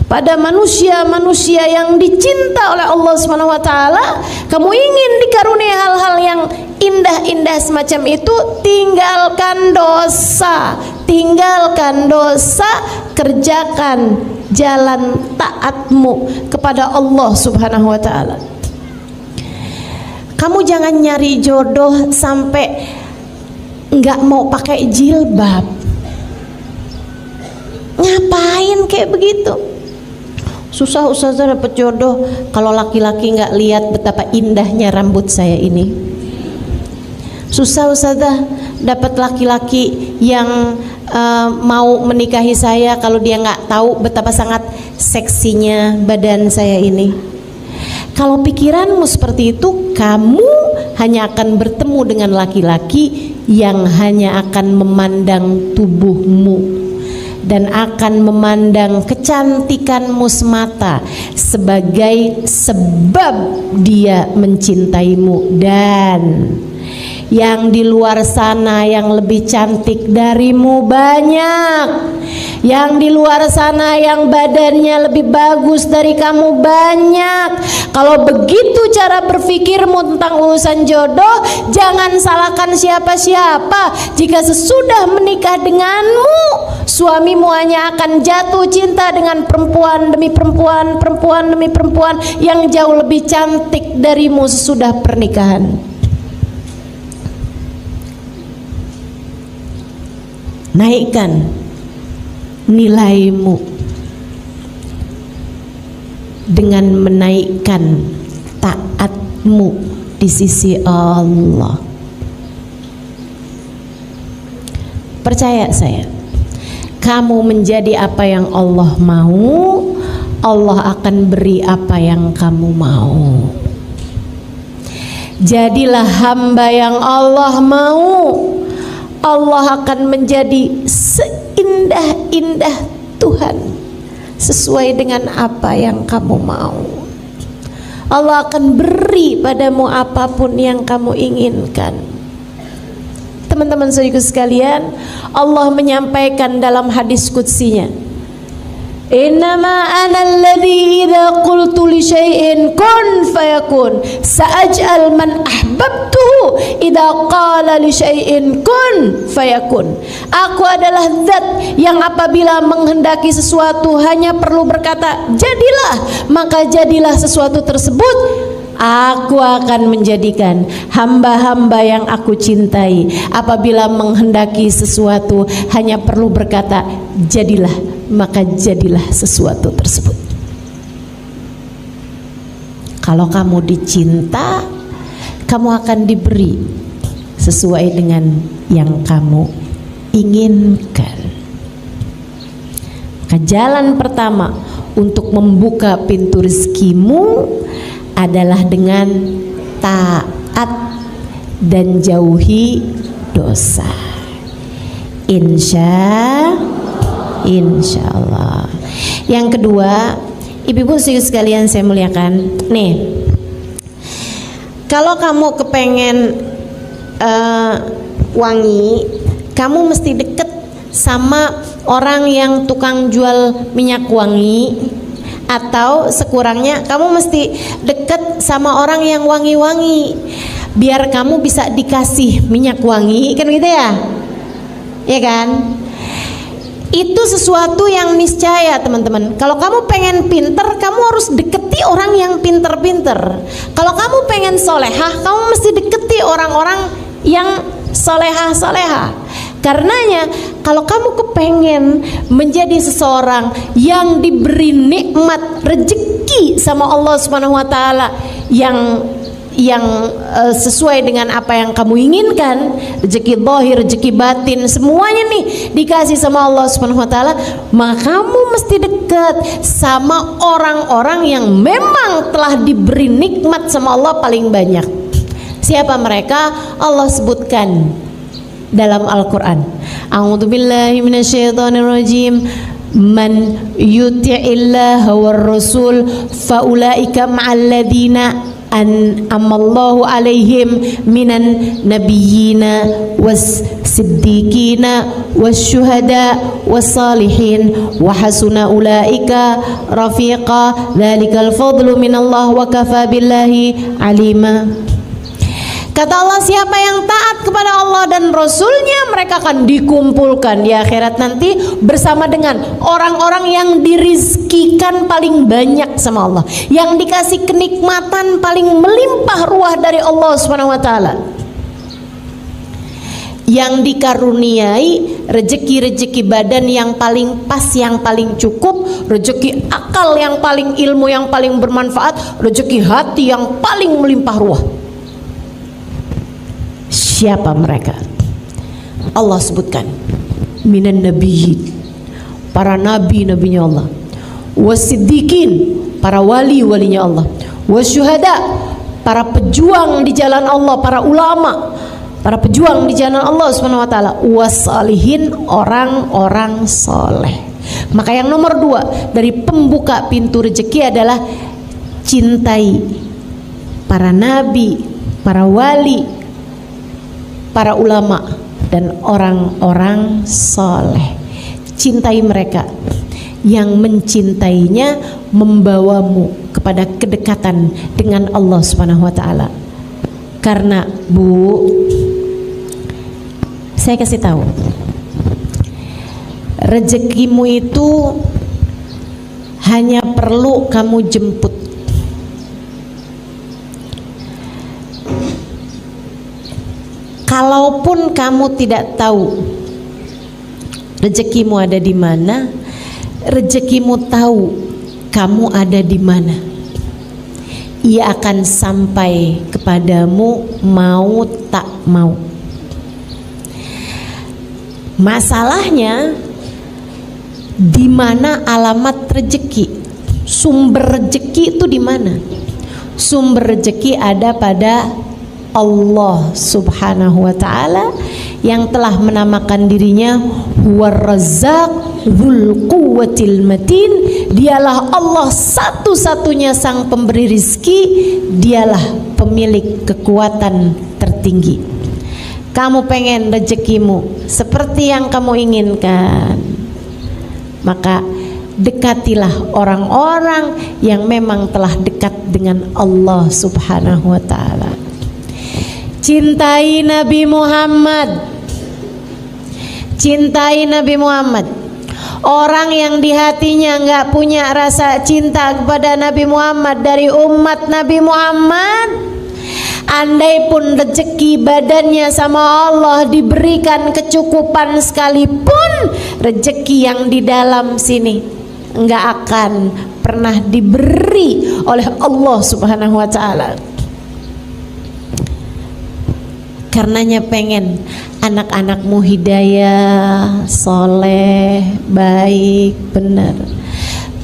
pada manusia-manusia yang dicinta oleh Allah Subhanahu wa taala. Kamu ingin dikaruniai hal-hal yang indah-indah semacam itu, tinggalkan dosa, kerjakan jalan taatmu kepada Allah Subhanahu wa taala. Kamu jangan nyari jodoh sampai nggak mau pakai jilbab. Ngapain kayak begitu? Susah ustazah dapat jodoh kalau laki-laki nggak lihat betapa indahnya rambut saya ini. Susah ustazah dapat laki-laki yang mau menikahi saya kalau dia nggak tahu betapa sangat seksinya badan saya ini. Kalau pikiranmu seperti itu, kamu hanya akan bertemu dengan laki-laki yang hanya akan memandang tubuhmu dan akan memandang kecantikanmu semata sebagai sebab dia mencintaimu. Dan yang di luar sana yang lebih cantik darimu banyak, yang di luar sana yang badannya lebih bagus dari kamu banyak. Kalau begitu cara berpikirmu tentang urusan jodoh, jangan salahkan siapa-siapa. Jika sesudah menikah denganmu, suamimu hanya akan jatuh cinta dengan perempuan demi perempuan, perempuan demi perempuan yang jauh lebih cantik darimu sesudah pernikahan. Naikkan nilaimu dengan menaikkan taatmu di sisi Allah. Percaya saya, kamu menjadi apa yang Allah mau, Allah akan beri apa yang kamu mau. Jadilah hamba yang Allah mau, Allah akan menjadi seindah-indah Tuhan sesuai dengan apa yang kamu mau. Allah akan beri padamu apapun yang kamu inginkan. Teman-teman saudaraku sekalian, Allah menyampaikan dalam hadis qudsinya, innama ana alladhi idza qultu li syai'in kun fayakun sa'aj'al man ahbabtuhu idza qala li syai'in kun fayakun. Aku adalah zat yang apabila menghendaki sesuatu hanya perlu berkata jadilah, maka jadilah sesuatu tersebut. Aku akan menjadikan hamba-hamba yang aku cintai apabila menghendaki sesuatu hanya perlu berkata jadilah, maka jadilah sesuatu tersebut. Kalau kamu dicinta, kamu akan diberi sesuai dengan yang kamu inginkan. Maka jalan pertama untuk membuka pintu rezekimu adalah dengan taat dan jauhi dosa. Insya Allah. Yang kedua, ibu-ibu sekalian saya muliakan, nih, kalau kamu kepengen wangi, kamu mesti deket sama orang yang tukang jual minyak wangi, atau sekurangnya kamu mesti deket sama orang yang wangi-wangi biar kamu bisa dikasih minyak wangi, kan gitu ya? Ya kan? Itu sesuatu yang niscaya, teman-teman. Kalau kamu pengen pinter, kamu harus deketi orang yang pinter-pinter. Kalau kamu pengen solehah, kamu mesti deketi orang-orang yang solehah-solehah. Karenanya kalau kamu kepengen menjadi seseorang yang diberi nikmat rezeki sama Allah Subhanahu wa taala yang sesuai dengan apa yang kamu inginkan, rezeki zahir, rezeki batin, semuanya nih dikasih sama Allah Subhanahu wa taala, maka kamu mesti dekat sama orang-orang yang memang telah diberi nikmat sama Allah paling banyak. Siapa mereka? Allah sebutkan dalam Al-Quran. A'udzubillahi minasyaitonirrajim. Man yuti'illaha war rasul faulaika ma'al ladina an'amallahu alaihim minan nabiyyina was siddiqina was syuhada was salihin wa hasuna ulaika rafiqa dzalikal fadlu minallah wa kafa billahi alima. Kata Allah, siapa yang taat kepada Allah dan Rasulnya, mereka akan dikumpulkan di akhirat nanti bersama dengan orang-orang yang dirizkikan paling banyak sama Allah, yang dikasih kenikmatan paling melimpah ruah dari Allah Subhanahu wa taala, yang dikaruniai rezeki-rezeki badan yang paling pas, yang paling cukup, rezeki akal yang paling, ilmu yang paling bermanfaat, rezeki hati yang paling melimpah ruah. Siapa mereka? Allah sebutkan, minan nabiyyin, para nabi-nabinya Allah, wasiddiqin, para wali-walinya Allah, wasyuhada, para pejuang di jalan Allah, para ulama, para pejuang di jalan Allah Subhanahu wa taala, wasalihin, orang-orang soleh. Maka yang nomor 2 dari pembuka pintu rezeki adalah cintai para nabi, para wali, para ulama dan orang-orang soleh. Cintai mereka. Yang mencintainya membawamu kepada kedekatan dengan Allah Subhanahu wa taala. Karena Bu, saya kasih tahu, rezekimu itu hanya perlu kamu jemput. Kalaupun kamu tidak tahu rezekimu ada di mana, rezekimu tahu kamu ada di mana. Ia akan sampai kepadamu mau tak mau. Masalahnya di mana alamat rezeki? Sumber rezeki itu di mana? Sumber rezeki ada pada Allah Subhanahu wa ta'ala yang telah menamakan dirinya War-Razzaq Dzul Quwwatil Matin. Dialah Allah satu-satunya sang pemberi rizki, dialah pemilik kekuatan tertinggi. Kamu pengen rezekimu seperti yang kamu inginkan, maka dekatilah orang-orang yang memang telah dekat dengan Allah Subhanahu wa ta'ala. Cintai Nabi Muhammad. Cintai Nabi Muhammad. Orang yang di hatinya nggak punya rasa cinta kepada Nabi Muhammad dari umat Nabi Muhammad, andai pun rezeki badannya sama Allah diberikan kecukupan sekalipun, rezeki yang di dalam sini nggak akan pernah diberi oleh Allah Subhanahu wa ta'ala. Karenanya pengen anak-anakmu hidayah, soleh, baik, benar.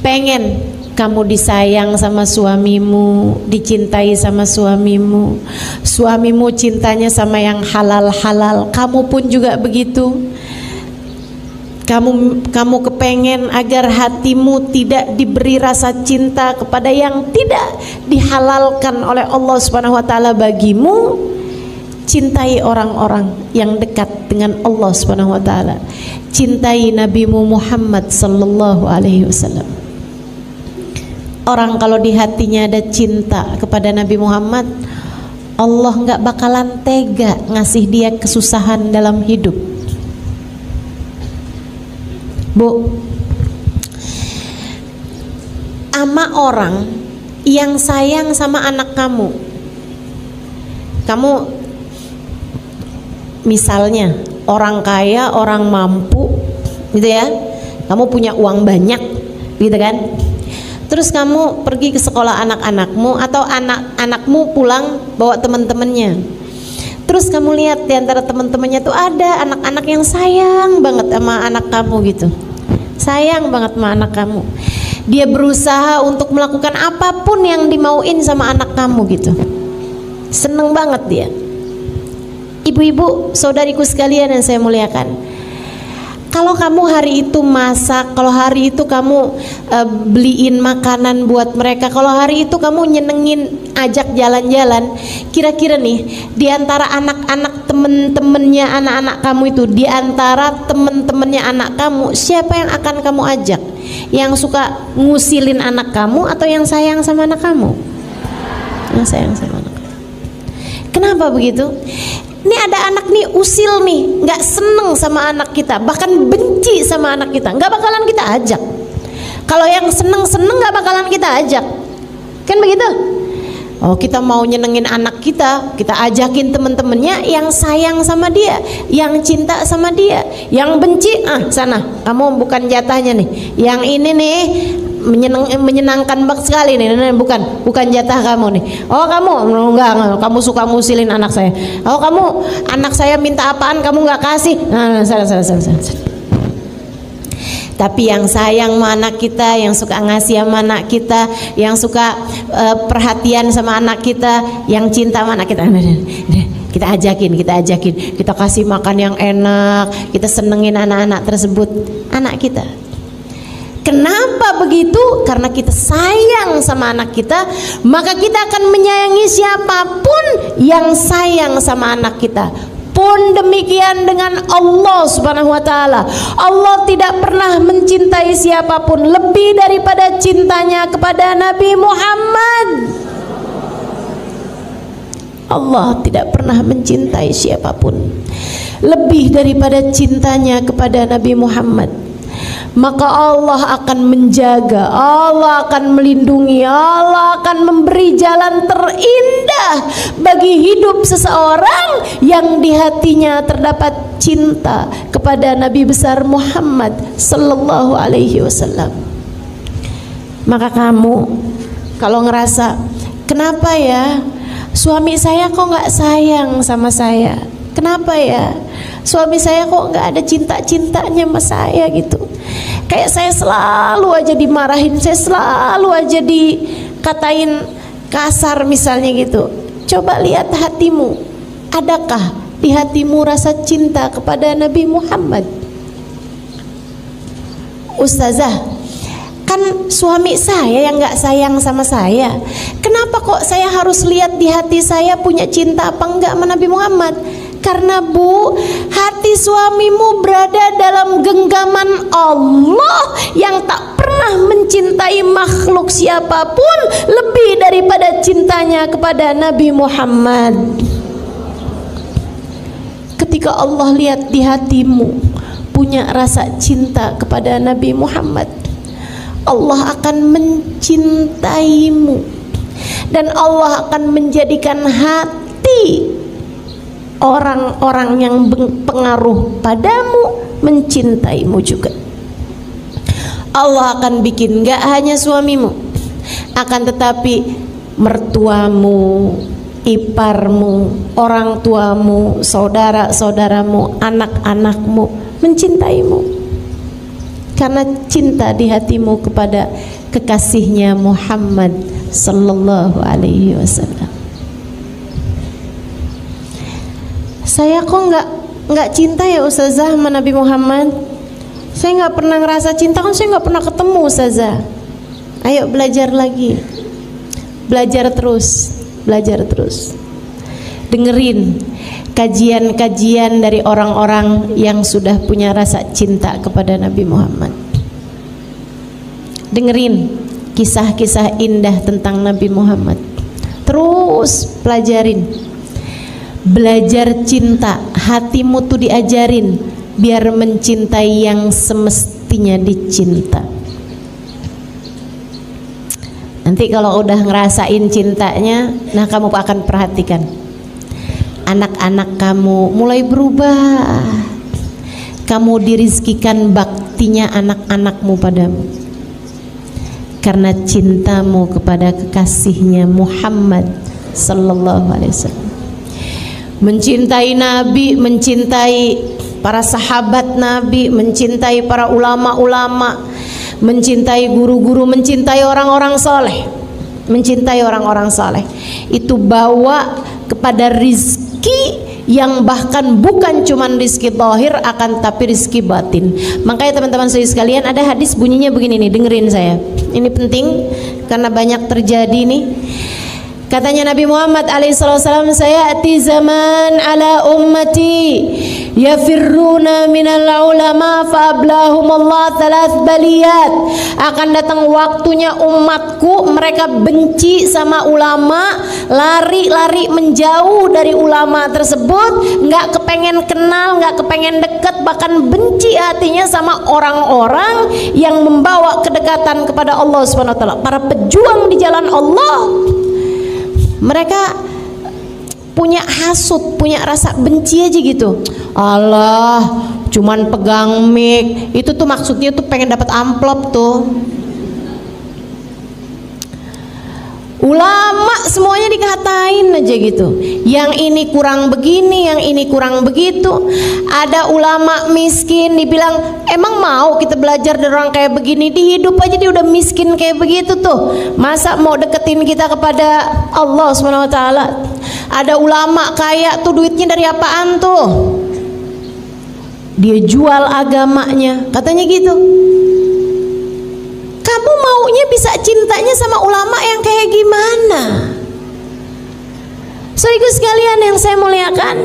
Pengen kamu disayang sama suamimu, dicintai sama suamimu, suamimu cintanya sama yang halal-halal, kamu pun juga begitu. Kamu kepengen agar hatimu tidak diberi rasa cinta kepada yang tidak dihalalkan oleh Allah Subhanahu wa ta'ala bagimu. Cintai orang-orang yang dekat dengan Allah Subhanahu wa ta'ala. Cintai Nabimu Muhammad sallallahu alaihi wasallam. Orang kalau di hatinya ada cinta kepada Nabi Muhammad, Allah nggak bakalan tega ngasih dia kesusahan dalam hidup. Bu, ama orang yang sayang sama anak kamu, misalnya orang kaya, orang mampu gitu ya, kamu punya uang banyak gitu kan, terus kamu pergi ke sekolah anak-anakmu atau anak-anakmu pulang bawa teman-temannya, terus kamu lihat di antara teman-temannya tuh ada anak-anak yang sayang banget sama anak kamu gitu, sayang banget sama anak kamu, dia berusaha untuk melakukan apapun yang dimauin sama anak kamu gitu, seneng banget dia. Ibu-ibu, saudariku sekalian yang saya muliakan, kalau kamu hari itu masak, kalau hari itu kamu beliin makanan buat mereka, kalau hari itu kamu nyenengin, ajak jalan-jalan, kira-kira nih di antara anak-anak temen-temennya anak-anak kamu itu, di antara temen-temennya anak kamu, siapa yang akan kamu ajak? Yang suka ngusilin anak kamu atau yang sayang sama anak kamu? Yang sayang sama anak kamu. Kenapa begitu? Ini ada anak nih usil nih, nggak seneng sama anak kita, bahkan benci sama anak kita, nggak bakalan kita ajak. Kalau yang seneng-seneng nggak bakalan kita ajak, kan begitu? Oh, kita mau nyenengin anak kita, kita ajakin temen-temennya yang sayang sama dia, yang cinta sama dia. Yang benci, sana, kamu bukan jatahnya nih. Yang ini nih menyenangkan banget sekali nih, bukan jatah kamu nih. Oh, kamu enggak, kamu suka ngusilin anak saya. Oh, kamu anak saya minta apaan kamu nggak kasih. Salah. Tapi yang sayang sama anak kita, yang suka ngasih sama anak kita, yang suka perhatian sama anak kita, yang cinta sama anak kita, kita ajakin, kita kasih makan yang enak, kita senengin anak-anak tersebut, anak kita. Kenapa begitu? Karena kita sayang sama anak kita, maka kita akan menyayangi siapapun yang sayang sama anak kita. Pun demikian dengan Allah Subhanahu wa ta'ala. Allah tidak pernah mencintai siapapun lebih daripada cintanya kepada Nabi Muhammad. Allah tidak pernah mencintai siapapun lebih daripada cintanya kepada Nabi Muhammad. Maka Allah akan menjaga, Allah akan melindungi, Allah akan memberi jalan terindah bagi hidup seseorang yang di hatinya terdapat cinta kepada Nabi besar Muhammad sallallahu alaihi wasallam. Maka kamu kalau ngerasa, kenapa ya suami saya kok nggak sayang sama saya, kenapa ya suami saya kok nggak ada cinta-cintanya sama saya gitu, kayak saya selalu aja dimarahin, saya selalu aja dikatain kasar misalnya gitu. Coba lihat hatimu, adakah di hatimu rasa cinta kepada Nabi Muhammad? Ustazah, kan suami saya yang gak sayang sama saya. Kenapa kok saya harus lihat di hati saya punya cinta apa enggak sama Nabi Muhammad? Karena Bu, hati suamimu berada dalam genggaman Allah yang tak pernah mencintai makhluk siapapun lebih daripada cintanya kepada Nabi Muhammad. Ketika Allah lihat di hatimu punya rasa cinta kepada Nabi Muhammad, Allah akan mencintaimu dan Allah akan menjadikan hati orang-orang yang berpengaruh padamu mencintaimu juga. Allah akan bikin gak hanya suamimu, akan tetapi mertuamu, iparmu, orang tuamu, saudara-saudaramu, anak-anakmu mencintaimu karena cinta di hatimu kepada kekasihnya Muhammad sallallahu alaihi wasallam. Saya kok nggak cinta ya Ustazah sama Nabi Muhammad? Saya nggak pernah ngerasa cinta, kan saya nggak pernah ketemu Ustazah. Ayo belajar lagi, belajar terus, dengerin kajian-kajian dari orang-orang yang sudah punya rasa cinta kepada Nabi Muhammad. Dengerin kisah-kisah indah tentang Nabi Muhammad. Terus pelajarin, belajar cinta. Hatimu tuh diajarin biar mencintai yang semestinya dicinta. Nanti kalau udah ngerasain cintanya, nah kamu akan perhatikan anak-anak kamu mulai berubah. Kamu dirizkikan baktinya anak-anakmu padamu karena cintamu kepada kekasihnya Muhammad sallallahu alaihi wasallam. Mencintai Nabi, mencintai para sahabat Nabi, mencintai para ulama-ulama, mencintai guru-guru, mencintai orang-orang soleh, mencintai orang-orang soleh, itu bawa kepada rizki yang bahkan bukan cuman rizki zahir, akan tapi rizki batin. Makanya teman-teman sekalian, ada hadis bunyinya begini nih, dengerin saya, ini penting karena banyak terjadi nih. Katanya Nabi Muhammad alaihissalam, sayati zaman ala ummati yafirruna minal ulama faablahumullah thalath baliyat. Akan datang waktunya umatku mereka benci sama ulama, lari-lari menjauh dari ulama tersebut, nggak kepengen kenal, nggak kepengen deket, bahkan benci hatinya sama orang-orang yang membawa kedekatan kepada Allah Subhanahu wa taala, para pejuang di jalan Allah. Mereka punya hasut, punya rasa benci aja gitu. Allah, cuman pegang mic, itu tuh maksudnya tuh pengen dapat amplop tuh. Ulama semuanya dikatain aja gitu. Yang ini kurang begini, yang ini kurang begitu. Ada ulama miskin dibilang, emang mau kita belajar dari orang kayak begini? Di hidup aja dia udah miskin kayak begitu tuh. Masa mau deketin kita kepada Allah Subhanahu wa taala? Ada ulama kaya tuh, duitnya dari apaan tuh? Dia jual agamanya, katanya gitu. Kamu maunya bisa cintanya sama ulama yang kayak gimana? Saudaraku sekalian yang saya muliakan,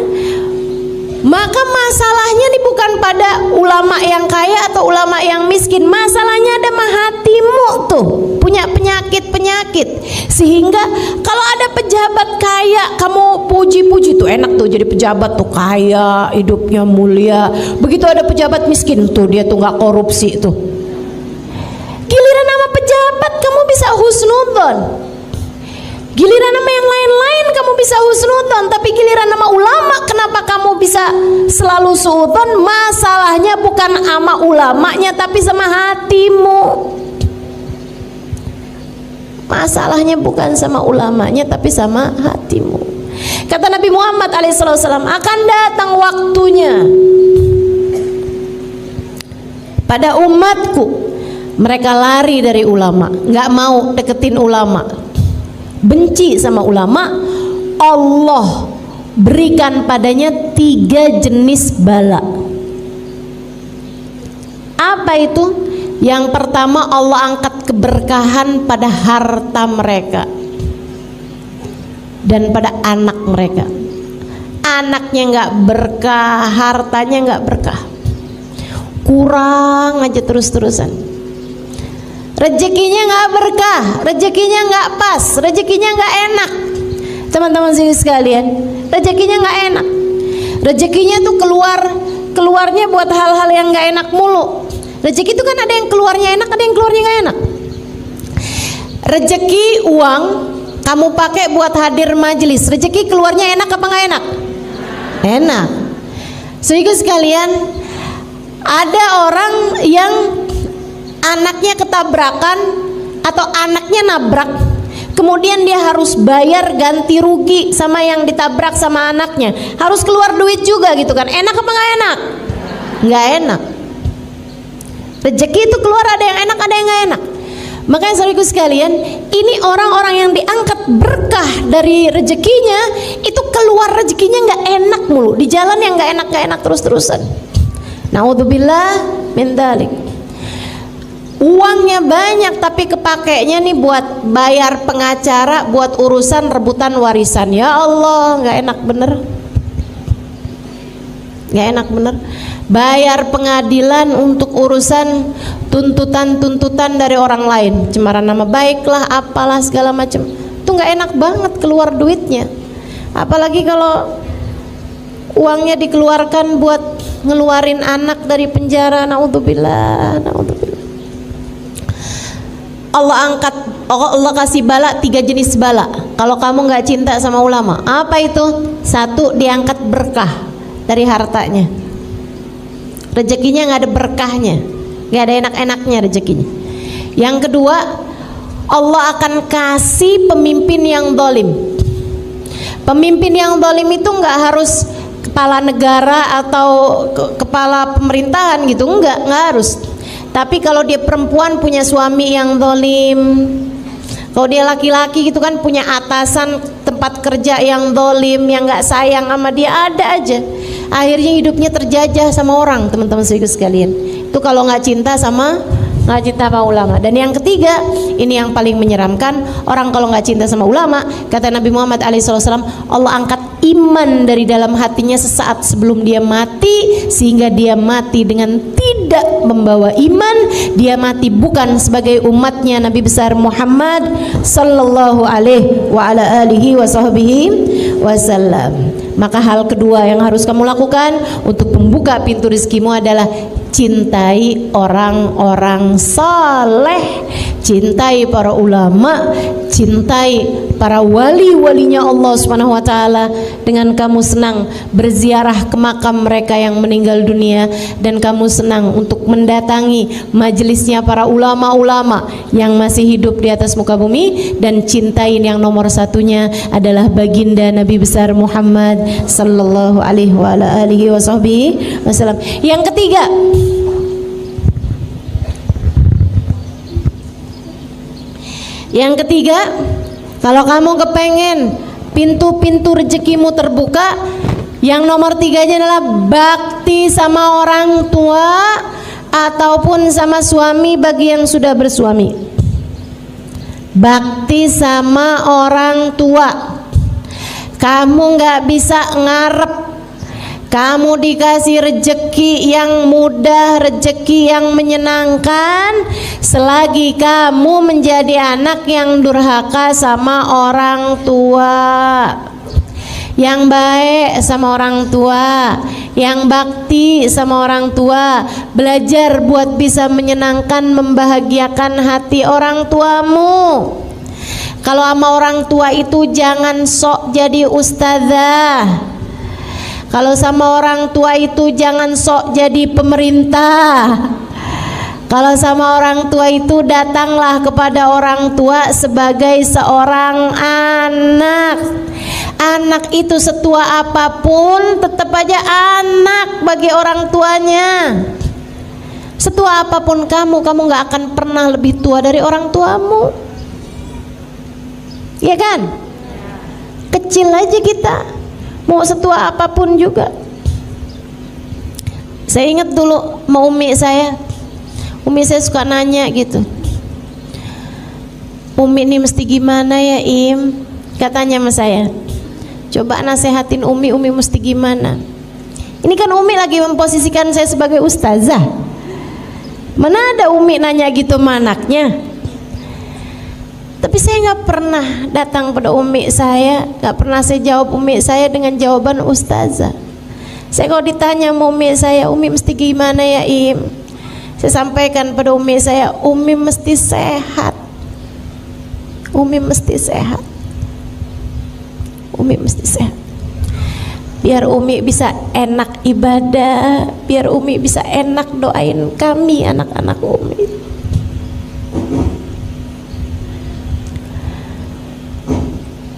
maka masalahnya ini bukan pada ulama yang kaya atau ulama yang miskin. Masalahnya ada mah hatimu tuh punya penyakit-penyakit, sehingga kalau ada pejabat kaya kamu puji-puji tuh, enak tuh jadi pejabat tuh, kaya, hidupnya mulia. Begitu ada pejabat miskin tuh, dia tuh nggak korupsi tuh. Giliran nama pejabat kamu bisa husnudzon, giliran nama yang lain-lain kamu bisa husnudzon, tapi giliran nama ulama kenapa kamu bisa selalu suudzon? Masalahnya bukan sama ulamanya tapi sama hatimu. Masalahnya bukan sama ulamanya tapi sama hatimu. Kata Nabi Muhammad alaihissalam, akan datang waktunya pada umatku mereka lari dari ulama, nggak mau deketin ulama, benci sama ulama. Allah berikan padanya 3 jenis bala. Apa itu? Yang pertama, Allah angkat keberkahan pada harta mereka dan pada anak mereka. Anaknya nggak berkah, hartanya nggak berkah, kurang aja terus-terusan. Rezekinya nggak berkah, rezekinya nggak pas, rezekinya nggak enak. Teman-teman sekalian, rezekinya nggak enak. Rezekinya tuh keluarnya buat hal-hal yang nggak enak mulu. Rezeki itu kan ada yang keluarnya enak, ada yang keluarnya nggak enak. Rezeki uang kamu pakai buat hadir majelis, rezeki keluarnya enak apa nggak enak? Enak. Sehingga sekalian, ada orang yang anaknya ketabrakan atau anaknya nabrak, kemudian dia harus bayar ganti rugi sama yang ditabrak sama anaknya, harus keluar duit juga gitu kan. Enak apa nggak enak? Nggak enak. Rezeki itu keluar ada yang enak, ada yang nggak enak. Makanya saudaraku sekalian, ini orang-orang yang diangkat berkah dari rezekinya, itu keluar rezekinya nggak enak mulu, di jalan yang nggak enak terus-terusan. Naudzubillah min dzalik. Uangnya banyak tapi kepakainya nih buat bayar pengacara, buat urusan rebutan warisan. Ya Allah, nggak enak bener, nggak enak bener. Bayar pengadilan untuk urusan tuntutan dari orang lain, cemaran nama baik lah, apalah segala macam. Itu nggak enak banget keluar duitnya. Apalagi kalau uangnya dikeluarkan buat ngeluarin anak dari penjara. Naudzubillah, naudzubillah. Allah kasih bala, 3 jenis bala. Kalau kamu nggak cinta sama ulama, apa itu? 1, diangkat berkah dari hartanya. Rezekinya nggak ada berkahnya, nggak ada enak-enaknya rezekinya. Yang kedua, Allah akan kasih pemimpin yang zalim. Pemimpin yang zalim itu nggak harus kepala negara atau kepala pemerintahan gitu, nggak harus. Tapi kalau dia perempuan punya suami yang zalim, kalau dia laki-laki gitu kan punya atasan tempat kerja yang zalim, yang nggak sayang sama dia, ada aja. Akhirnya hidupnya terjajah sama orang, teman-teman sekalian. Itu kalau nggak cinta sama ulama. Dan yang ketiga, ini yang paling menyeramkan, orang kalau nggak cinta sama ulama, kata Nabi Muhammad SAW, Allah angkat iman dari dalam hatinya sesaat sebelum dia mati, sehingga dia mati dengan tidak membawa iman. Dia mati bukan sebagai umatnya Nabi besar Muhammad sallallahu alaihi wa ala alihi wa sahbihi wasallam. Maka hal kedua yang harus kamu lakukan untuk membuka pintu rezekimu adalah cintai orang-orang saleh, cintai para ulama, cintai para wali-walinya Allah Subhanahu wa taala, dengan kamu senang berziarah ke makam mereka yang meninggal dunia, dan kamu senang untuk mendatangi majelisnya para ulama-ulama yang masih hidup di atas muka bumi, dan cintain yang nomor satunya adalah baginda Nabi besar Muhammad sallallahu alaihi wa ala alihi wasallam. Yang ketiga, kalau kamu kepengen pintu-pintu rezekimu terbuka, yang nomor 3 adalah bakti sama orang tua ataupun sama suami bagi yang sudah bersuami. Bakti sama orang tua. Kamu nggak bisa ngarep kamu dikasih rezeki yang mudah, rezeki yang menyenangkan, selagi kamu menjadi anak yang durhaka sama orang tua. Yang baik sama orang tua, yang bakti sama orang tua. Belajar buat bisa menyenangkan, membahagiakan hati orang tuamu. Kalau sama orang tua itu jangan sok jadi ustazah. Kalau sama orang tua itu jangan sok jadi pemerintah. Kalau sama orang tua itu datanglah kepada orang tua sebagai seorang anak. Anak itu setua apapun tetap aja anak bagi orang tuanya. Setua apapun kamu gak akan pernah lebih tua dari orang tuamu. Iya kan? kecil aja kita, mau setua apapun juga. Saya ingat dulu sama umi saya suka nanya gitu, Umi ini mesti gimana ya Im? Katanya sama saya, coba nasehatin Umi mesti gimana. Ini kan Umi lagi memposisikan saya sebagai ustazah. Mana ada Umi nanya gitu sama anaknya. Tapi saya nggak pernah datang pada Umi saya, nggak pernah saya jawab Umi saya dengan jawaban ustazah. Saya kalau ditanya sama Umi saya, Umi mesti gimana ya Im? Saya sampaikan pada Umi saya, Umi mesti sehat. Umi mesti sehat. Umi mesti sehat. Biar Umi bisa enak ibadah, biar Umi bisa enak doain kami anak-anak Umi.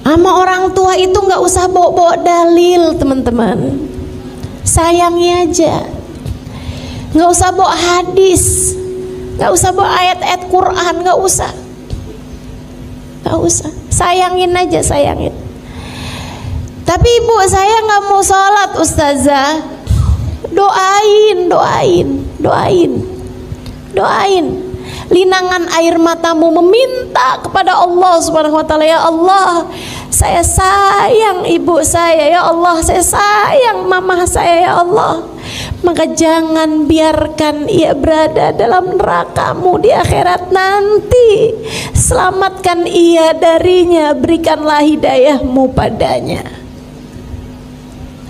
Sama orang tua itu nggak usah bawa-bawa dalil teman-teman, sayangi aja. Nggak usah bawa hadis, nggak usah bawa ayat-ayat Quran, nggak usah, sayangin aja, sayangin. Tapi ibu saya nggak mau sholat ustazah, doain. Linangan air matamu meminta kepada Allah Subhanahu wa taala, ya Allah, saya sayang ibu saya, ya Allah, saya sayang mama saya, ya Allah. Maka jangan biarkan ia berada dalam neraka-Mu di akhirat nanti. Selamatkan ia darinya, berikanlah hidayah-Mu padanya.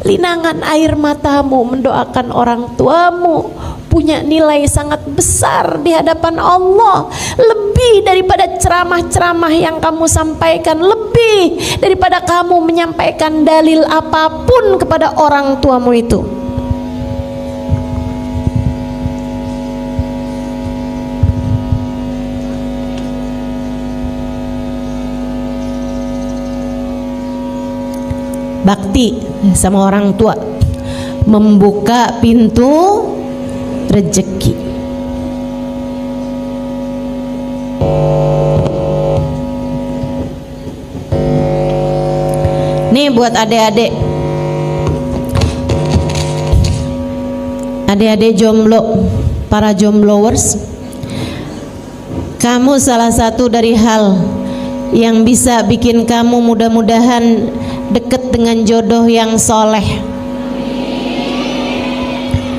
Linangan air matamu mendoakan orang tuamu punya nilai sangat besar di hadapan Allah, lebih daripada ceramah-ceramah yang kamu sampaikan, lebih daripada kamu menyampaikan dalil apapun kepada orang tuamu itu. Bakti sama orang tua membuka pintu rezeki. Nih buat adik-adik jomblo, para jombloers, kamu salah satu dari hal yang bisa bikin kamu mudah-mudahan deket dengan jodoh yang soleh.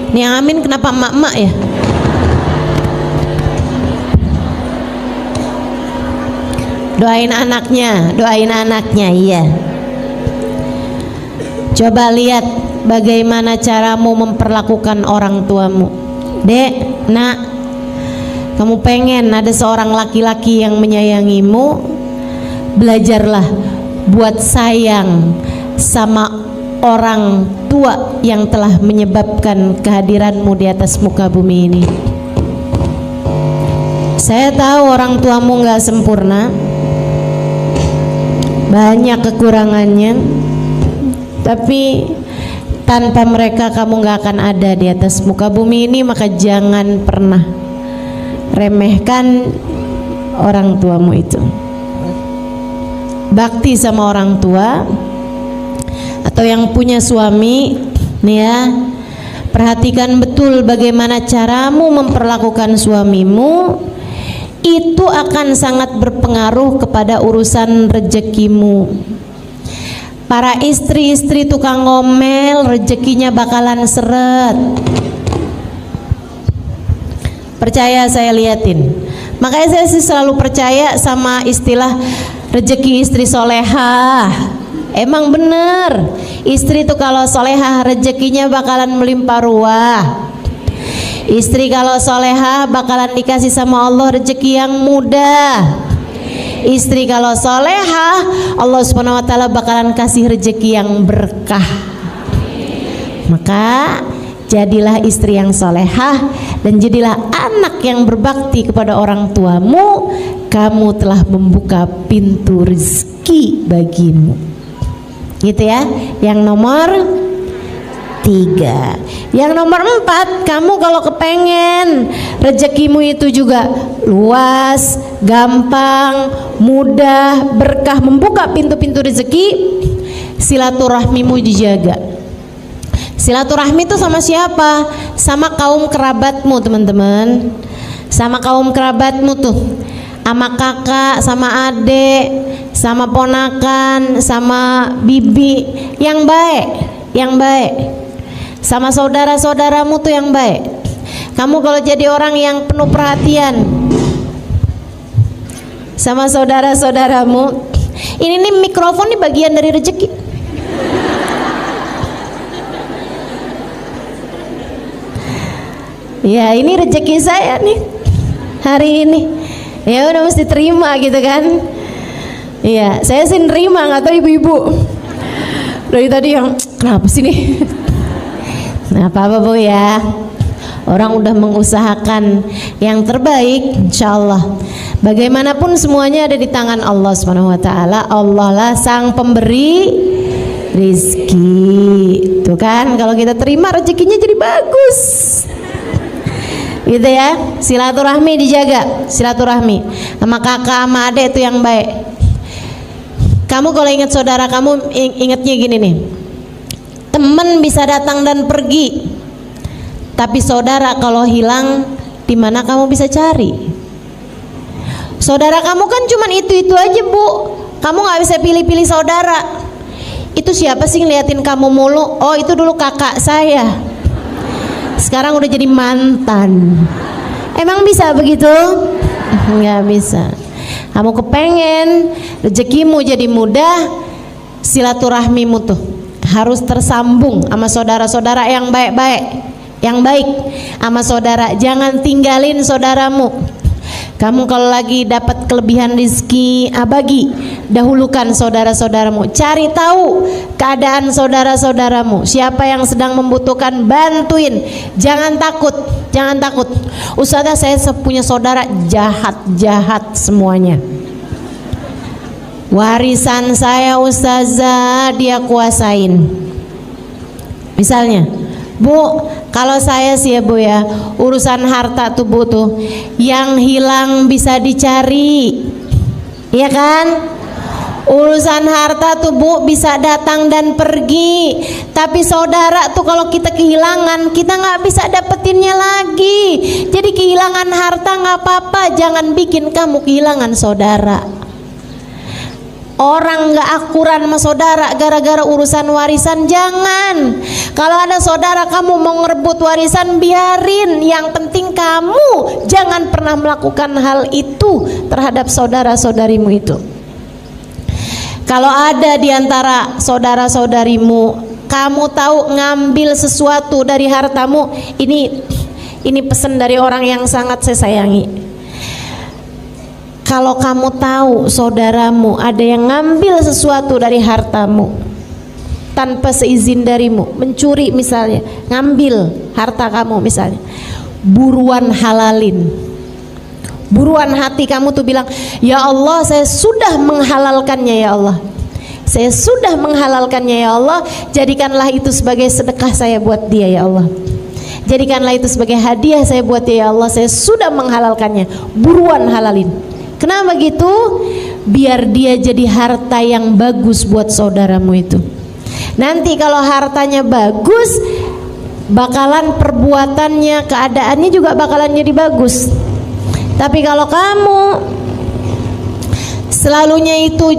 Nih yang amin kenapa emak-emak ya? Doain anaknya, iya. Coba lihat bagaimana caramu memperlakukan orang tuamu. Dek, nak, kamu pengen ada seorang laki-laki yang menyayangimu, belajarlah buat sayang sama orang tua yang telah menyebabkan kehadiranmu di atas muka bumi ini. Saya tahu orang tuamu gak sempurna, banyak kekurangannya, tapi tanpa mereka kamu gak akan ada di atas muka bumi ini. Maka jangan pernah remehkan orang tuamu itu. Bakti sama orang tua. Atau yang punya suami nih ya, perhatikan betul bagaimana caramu memperlakukan suamimu. Itu akan sangat berpengaruh kepada urusan rezekimu. Para istri-istri tukang ngomel, rezekinya bakalan seret. Percaya, saya liatin. Makanya saya sih selalu percaya sama istilah rezeki istri solehah. Emang bener, istri tuh kalau solehah rezekinya bakalan melimpah ruah. Istri kalau solehah bakalan dikasih sama Allah rezeki yang mudah. Istri kalau solehah, Allah Subhanahu wa taala bakalan kasih rezeki yang berkah. Maka jadilah istri yang solehah dan jadilah anak yang berbakti kepada orang tuamu. Kamu telah membuka pintu rezeki bagimu. Gitu ya. Yang nomor 3. Yang nomor 4, kamu kalau kepengen rezekimu itu juga luas, gampang, mudah, berkah, membuka pintu-pintu rezeki, silaturahmimu dijaga. Silaturahmi itu sama siapa? Sama kaum kerabatmu, teman-teman. Sama kaum kerabatmu tuh, sama kakak, sama adik, sama ponakan, sama bibi, yang baik, yang baik. Sama saudara-saudaramu tuh yang baik. Kamu kalau jadi orang yang penuh perhatian sama saudara-saudaramu, ini nih mikrofon nih bagian dari rezeki. Ya, ini rezeki saya nih hari ini. Ya udah mesti terima gitu kan. Iya, saya sih nerima, nggak tahu ibu-ibu dari tadi yang kenapa sih nih. Nah, apa-apa Bu ya, orang udah mengusahakan yang terbaik, insyaallah. Bagaimanapun semuanya ada di tangan Allah Subhanahu wa taala. Allah lah sang pemberi rizki. Tuh kan, kalau kita terima rezekinya jadi bagus. Gitu ya. Silaturahmi dijaga, silaturahmi. Sama kakak, sama adik itu yang baik. Kamu kalau ingat saudara kamu, ingatnya gini nih. Teman bisa datang dan pergi, tapi saudara kalau hilang, di mana kamu bisa cari? Saudara kamu kan cuman itu aja Bu. Kamu nggak bisa pilih-pilih saudara. Itu siapa sih ngeliatin kamu mulu? Oh, itu dulu kakak saya. Sekarang udah jadi mantan. Emang bisa begitu? Nggak bisa. Kamu kepengen rezekimu jadi mudah, silaturahmimu tuh harus tersambung sama saudara-saudara yang baik-baik, yang baik sama saudara. Jangan tinggalin saudaramu. Kamu kalau lagi dapat kelebihan rezeki, bagi, dahulukan saudara-saudaramu. Cari tahu keadaan saudara-saudaramu. Siapa yang sedang membutuhkan, bantuin. Jangan takut, jangan takut. Ustazah, saya punya saudara jahat-jahat semuanya. Warisan saya ustazah dia kuasain. Misalnya, Bu, kalau saya sih ya Bu ya, urusan harta tuh Bu tuh, yang hilang bisa dicari, iya kan? Urusan harta tuh Bu bisa datang dan pergi, tapi saudara tuh kalau kita kehilangan, kita nggak bisa dapetinnya lagi. Jadi kehilangan harta nggak apa-apa, jangan bikin kamu kehilangan saudara. Orang gak akuran sama saudara gara-gara urusan warisan, jangan. Kalau ada saudara kamu mau ngerebut warisan, biarin. Yang penting kamu jangan pernah melakukan hal itu terhadap saudara-saudarimu itu. Kalau ada di antara saudara-saudarimu, kamu tahu ngambil sesuatu dari hartamu, ini pesan dari orang yang sangat saya sayangi. Kalau kamu tahu saudaramu ada yang ngambil sesuatu dari hartamu tanpa seizin darimu, mencuri misalnya, ngambil harta kamu misalnya, buruan halalin. Buruan hati kamu tuh bilang, ya Allah saya sudah menghalalkannya ya Allah. Saya sudah menghalalkannya ya Allah, jadikanlah itu sebagai sedekah saya buat dia ya Allah. Jadikanlah itu sebagai hadiah saya buat dia ya Allah, saya sudah menghalalkannya. Buruan halalin. Kenapa gitu? Biar dia jadi harta yang bagus buat saudaramu itu. Nanti kalau hartanya bagus, bakalan perbuatannya, keadaannya juga bakalan jadi bagus. Tapi kalau kamu selalunya itu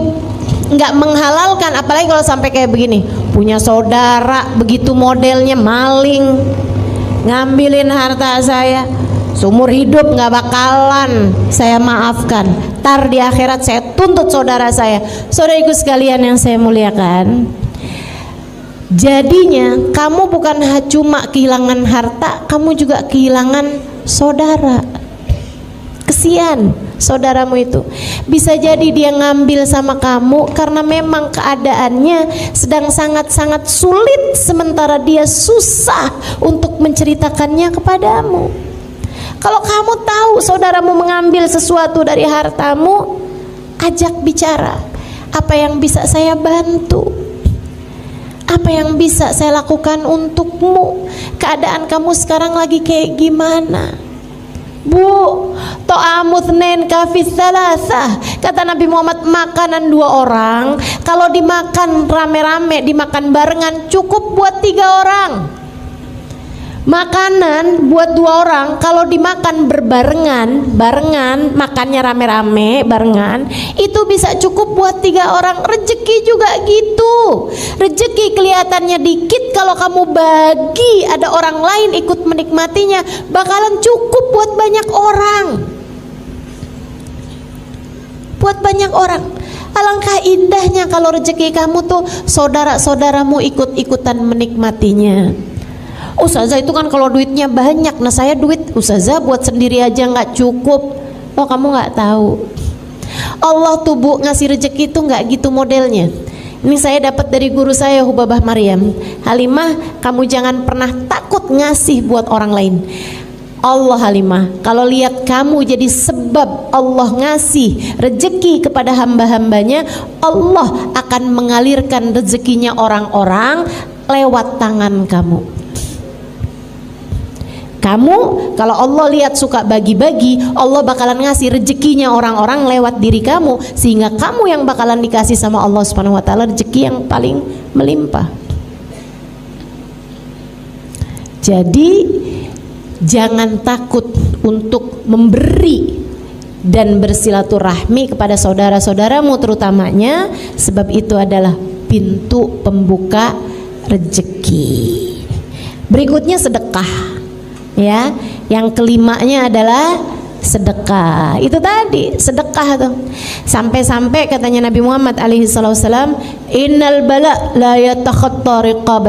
nggak menghalalkan, apalagi kalau sampai kayak begini, punya saudara begitu modelnya maling, ngambilin harta saya, seumur hidup nggak bakalan saya maafkan. Tar di akhirat saya tuntut saudara saya. Saudariku sekalian yang saya muliakan, jadinya kamu bukan cuma kehilangan harta, kamu juga kehilangan saudara. Kesian saudaramu itu. Bisa jadi dia ngambil sama kamu karena memang keadaannya sedang sangat-sangat sulit, sementara dia susah untuk menceritakannya kepadamu. Kalau kamu tahu saudaramu mengambil sesuatu dari hartamu, ajak bicara. Apa yang bisa saya bantu? Apa yang bisa saya lakukan untukmu? Keadaan kamu sekarang lagi kayak gimana? Bu, to'amuthnen kafis salasah. Kata Nabi Muhammad, makanan 2 orang kalau dimakan rame-rame, dimakan barengan cukup buat 3 orang. Makanan buat 2 orang kalau dimakan barengan, makannya rame-rame barengan, itu bisa cukup buat 3 orang. Rezeki juga gitu. Rezeki kelihatannya dikit, kalau kamu bagi ada orang lain ikut menikmatinya, bakalan cukup buat banyak orang. Buat banyak orang. Alangkah indahnya kalau rezeki kamu tuh saudara-saudaramu ikut-ikutan menikmatinya. Ustazah itu kan kalau duitnya banyak. Nah saya duit Ustazah buat sendiri aja nggak cukup. Oh kamu nggak tahu, Allah tuh Bu ngasih rezeki itu nggak gitu modelnya. Ini saya dapat dari guru saya Hubabah Maryam. Halimah, kamu jangan pernah takut ngasih buat orang lain. Allah Halimah, kalau lihat kamu jadi sebab Allah ngasih rezeki kepada hamba-hambanya, Allah akan mengalirkan rezekinya orang-orang lewat tangan kamu. Kamu kalau Allah lihat suka bagi-bagi, Allah bakalan ngasih rezekinya orang-orang lewat diri kamu, sehingga kamu yang bakalan dikasih sama Allah Subhanahu wa taala rezeki yang paling melimpah. Jadi jangan takut untuk memberi dan bersilaturahmi kepada saudara-saudaramu terutamanya, sebab itu adalah pintu pembuka rezeki. Berikutnya sedekah. Ya, yang kelimanya adalah sedekah. Itu tadi sedekah tuh. Sampai-sampai katanya Nabi Muhammad alaihi wasallam, innal bala la yatakhatta riqabas